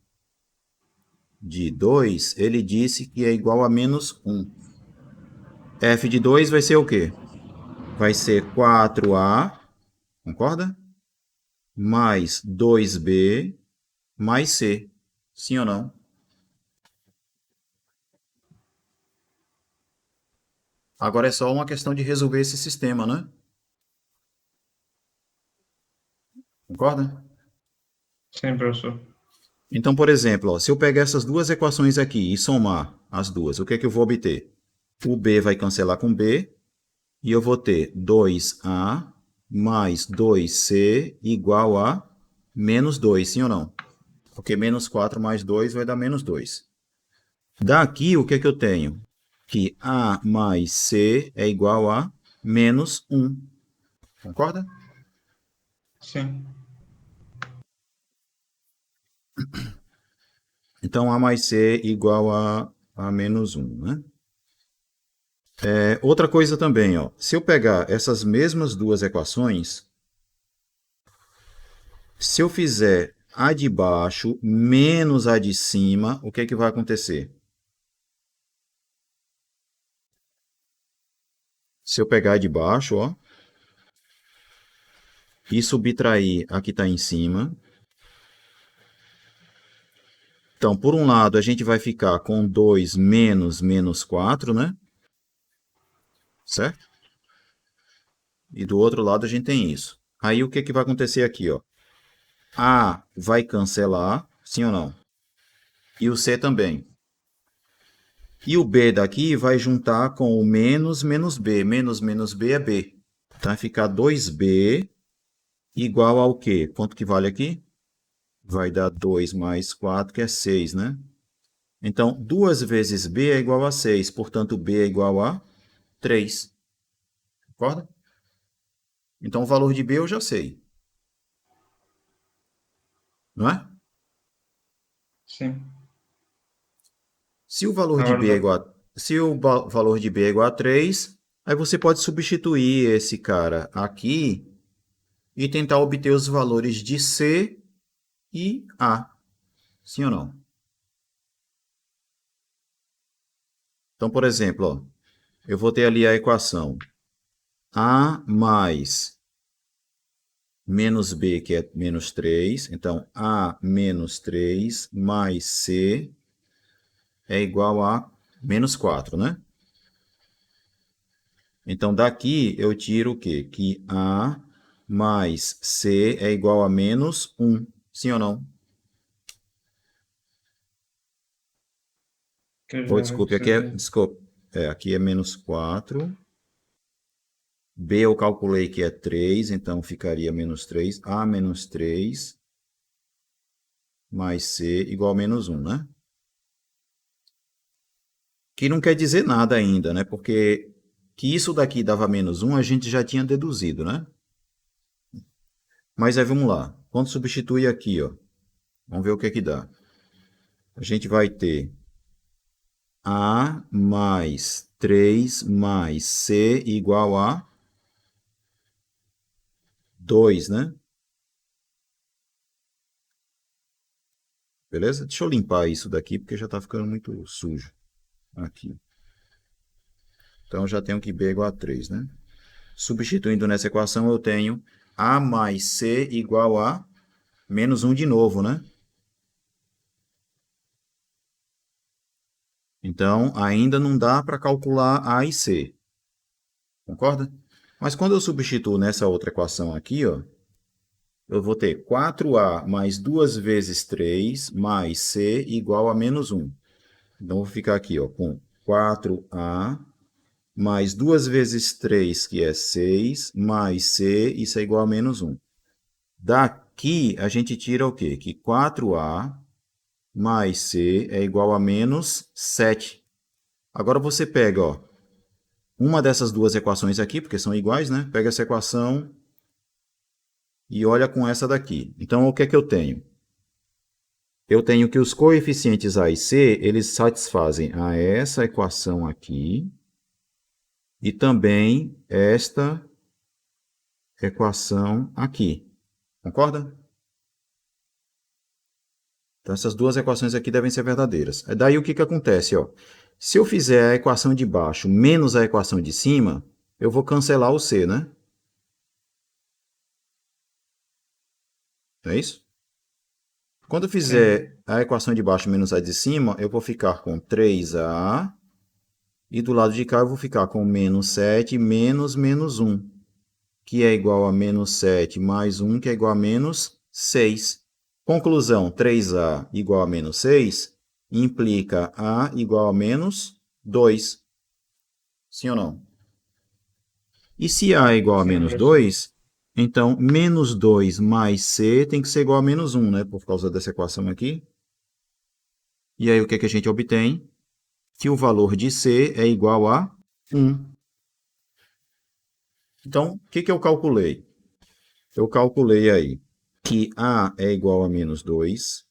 de 2, ele disse que é igual a menos 1. F de 2 vai ser o quê? Vai ser 4a, concorda? Mais 2b mais c. Sim ou não? Agora é só uma questão de resolver esse sistema, né? Concorda? Sim, professor. Então, por exemplo, ó, se eu pegar essas duas equações aqui e somar as duas, o que é que eu vou obter? O b vai cancelar com b, e eu vou ter 2a mais 2c igual a menos 2, sim ou não? Porque menos 4 mais 2 vai dar menos 2. Daqui, o que é que eu tenho? Que a mais c é igual a menos 1. Concorda? Sim. Então, a mais c igual a menos 1, né? Outra coisa também, ó, se eu pegar essas mesmas duas equações, se eu fizer a de baixo menos a de cima, o que é que vai acontecer? Se eu pegar de baixo, ó, e subtrair a que está em cima. Então, por um lado, a gente vai ficar com 2 menos menos 4, né? Certo? E do outro lado a gente tem isso. Aí o que, que vai acontecer aqui, ó? A vai cancelar, sim ou não? E o C também. E o B daqui vai juntar com o menos menos B. Menos menos B é B. Então vai ficar 2B igual ao quê? Quanto que vale aqui? Vai dar 2 mais 4, que é 6, né? Então, 2 vezes B é igual a 6. Portanto, B é igual a 3. Concorda? Então, o valor de B eu já sei. Não é? Sim. Se o valor de Agora B é igual a, se o valor de B é igual a 3, aí você pode substituir esse cara aqui e tentar obter os valores de C e A. Sim ou não? Então, por exemplo, ó, eu vou ter ali a equação A mais menos B, que é menos 3. Então, A menos 3 mais C é igual a menos 4, né? Então, daqui eu tiro o quê? Que A mais C é igual a menos 1. Sim ou não? que eu Ou, já desculpe, aqui é, recebi. desculpe, aqui é menos 4. B eu calculei que é 3, então ficaria menos 3. A menos 3 mais C igual a menos 1, né? Que não quer dizer nada ainda, né? Porque que isso daqui dava menos 1 a gente já tinha deduzido, né? Mas aí vamos lá. Quando substitui aqui, ó, vamos ver o que é que dá. A gente vai ter A mais 3 mais C igual a 2, né? Beleza? Deixa eu limpar isso daqui, porque já está ficando muito sujo aqui. Então, já tenho que B igual a 3, né? Substituindo nessa equação, eu tenho A mais C igual a menos 1 de novo, né? Então, ainda não dá para calcular A e C. Concorda? Mas quando eu substituo nessa outra equação aqui, ó, eu vou ter 4A mais 2 vezes 3 mais C igual a menos 1. Então, eu vou ficar aqui ó, com 4A mais 2 vezes 3, que é 6, mais C, isso é igual a menos 1. Daqui, a gente tira o quê? Que 4A mais C é igual a menos 7. Agora você pega ó, uma dessas duas equações aqui, porque são iguais, né? Pega essa equação e olha com essa daqui. Então, o que é que eu tenho? Eu tenho que os coeficientes A e C, eles satisfazem a essa equação aqui e também esta equação aqui. Concorda? Então, essas duas equações aqui devem ser verdadeiras. Daí, o que que acontece? Ó? Se eu fizer a equação de baixo menos a equação de cima, eu vou cancelar o C, né? É isso? Quando eu fizer a equação de baixo menos a de cima, eu vou ficar com 3A. E do lado de cá eu vou ficar com menos 7 menos menos 1, que é igual a menos 7 mais 1, que é igual a menos 6. Conclusão, 3A igual a menos 6 implica A igual a menos 2. Sim ou não? E se A é igual a menos 2, então menos 2 mais C tem que ser igual a menos 1, né? Por causa dessa equação aqui. E aí o que é que a gente obtém? Que o valor de C é igual a 1. Então, o que que eu calculei? Eu calculei aí que A é igual a menos 2,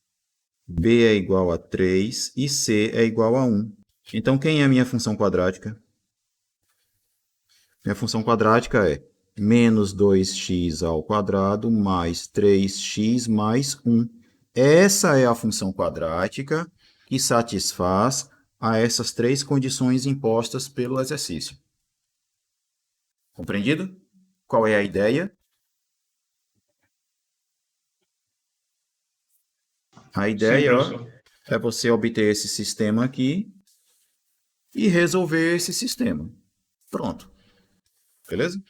B é igual a 3 e C é igual a 1. Então, quem é a minha função quadrática? Minha função quadrática é menos 2x ao quadrado mais 3x mais 1. Essa é a função quadrática que satisfaz a essas três condições impostas pelo exercício. Compreendido? Qual é a ideia? A Sim, ideia, ó, professor. é você obter esse sistema aqui e resolver esse sistema. Pronto. Beleza?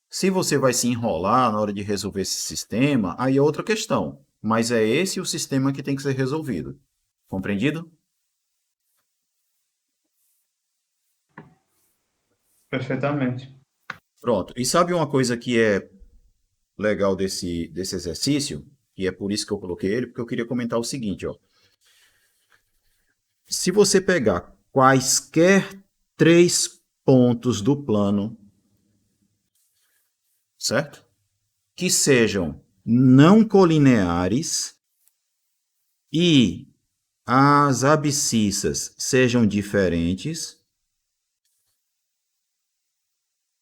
Se você vai se enrolar na hora de resolver esse sistema, aí é outra questão. Mas é esse o sistema que tem que ser resolvido. Compreendido? Perfeitamente. Pronto. E sabe uma coisa que é legal desse exercício? E é por isso que eu coloquei ele, porque eu queria comentar o seguinte, ó. Se você pegar quaisquer 3 pontos do plano, certo? Que sejam não colineares e as abscissas sejam diferentes,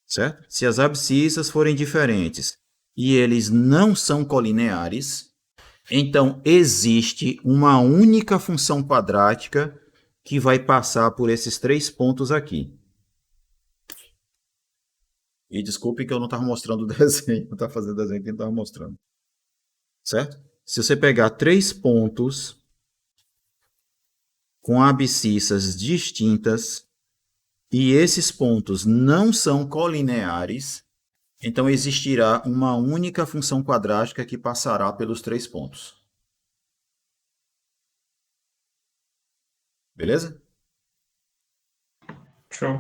certo? Se as abscissas forem diferentes e eles não são colineares, então existe uma única função quadrática que vai passar por esses 3 pontos aqui. E desculpe que eu não estava mostrando o desenho, não estava fazendo desenho que eu não estava mostrando. Certo? Se você pegar 3 pontos com abscissas distintas e esses pontos não são colineares, então existirá uma única função quadrática que passará pelos 3 pontos. Beleza? Show.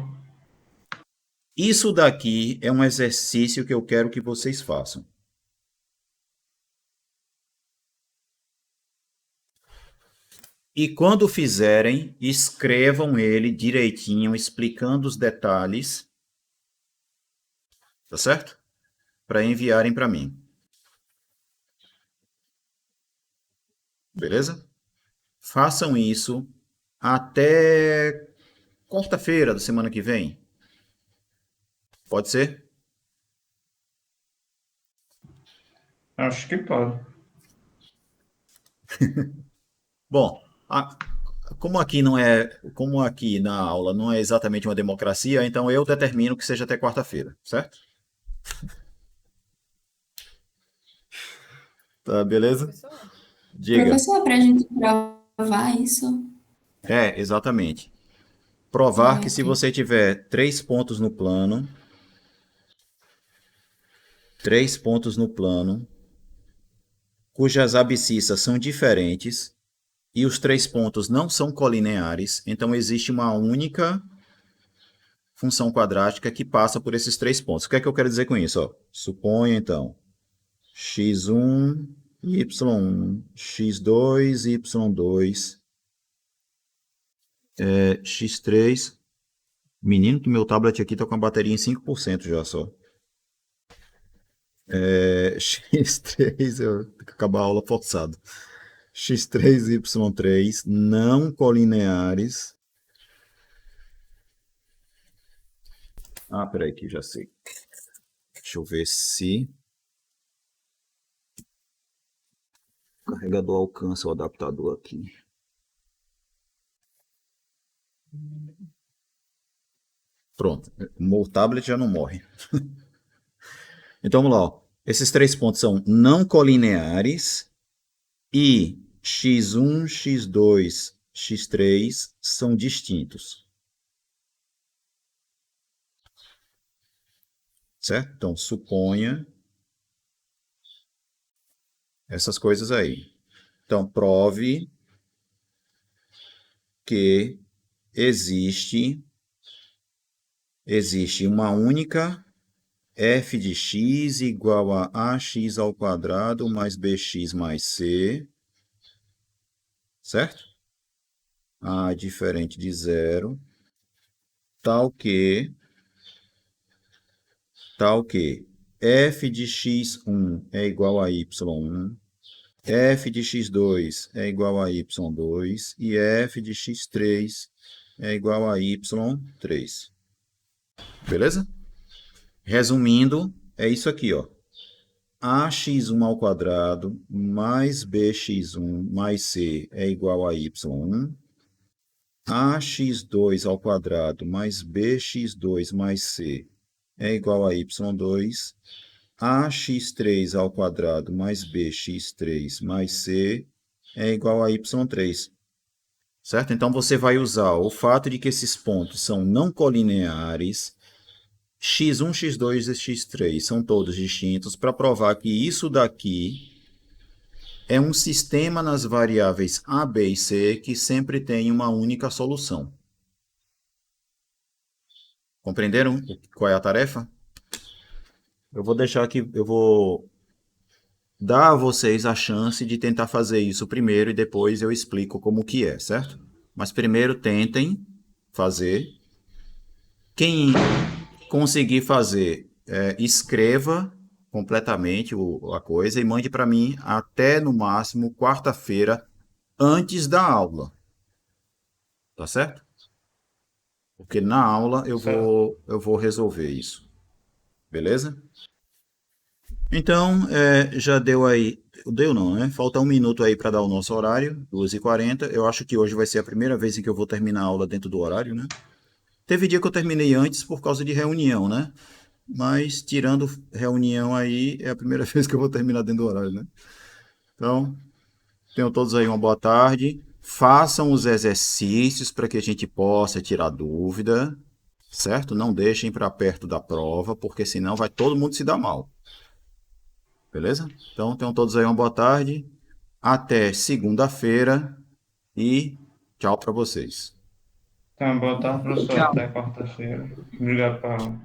Isso daqui é um exercício que eu quero que vocês façam. E quando fizerem, escrevam ele direitinho, explicando os detalhes, tá certo? Para enviarem para mim. Beleza? Façam isso até quarta-feira da semana que vem. Pode ser? Acho que pode. Bom, como aqui na aula não é exatamente uma democracia, então eu determino que seja até quarta-feira, certo? Tá, beleza? Professor? Diga. Professor, para a gente provar isso. É, exatamente. Provar que se Ok. você tiver 3 pontos no plano, 3 pontos no plano, cujas abscissas são diferentes e os 3 pontos não são colineares, então existe uma única função quadrática que passa por esses 3 pontos. O que é que eu quero dizer com isso? Ó, suponha, então, x1, y1, x2, y2, x3. Menino, que meu tablet aqui está com a bateria em 5% já só. X3, eu tenho que acabar a aula forçado. X3, y3, não colineares. Peraí que já sei. Deixa eu ver se o carregador alcança o adaptador aqui. Pronto, o tablet já não morre. Então vamos lá, ó. Esses 3 pontos são não colineares e x1, x2, x3 são distintos. Certo? Então, suponha essas coisas aí. Então, prove que existe uma única f de x igual a ax ao quadrado mais bx mais c, certo? A diferente de zero, tal que f de x1 é igual a y1, f de x2 é igual a y2 e f de x3 é igual a y3. Beleza? Resumindo, é isso aqui, ó. Ax1 ao quadrado mais bx1 mais c é igual a y1. ax2 ao quadrado mais bx2 mais c é igual a y2, ax3 ao quadrado mais bx3 mais c é igual a y3. Certo? Então, você vai usar o fato de que esses pontos são não colineares, x1, x2 e x3 são todos distintos, para provar que isso daqui é um sistema nas variáveis a, b e c que sempre tem uma única solução. Compreenderam qual é a tarefa? Eu vou deixar aqui, eu vou dar a vocês a chance de tentar fazer isso primeiro e depois eu explico como que é, certo? Mas primeiro tentem fazer. Quem conseguir fazer, escreva completamente a coisa e mande para mim até no máximo quarta-feira antes da aula. Tá certo? Porque na aula eu vou resolver isso. Beleza? Então, já deu aí. Deu não, né? Falta 1 minuto aí para dar o nosso horário, 2h40. Eu acho que hoje vai ser a primeira vez em que eu vou terminar a aula dentro do horário, né? Teve dia que eu terminei antes por causa de reunião, né? Mas tirando reunião aí, é a primeira vez que eu vou terminar dentro do horário, né? Então, tenham todos aí uma boa tarde. Façam os exercícios para que a gente possa tirar dúvida, certo? Não deixem para perto da prova, porque senão vai todo mundo se dar mal. Beleza? Então, tenham todos aí uma boa tarde. Até segunda-feira e tchau para vocês. Tá, boa tarde, professor. Até quarta-feira. Obrigado, Paulo.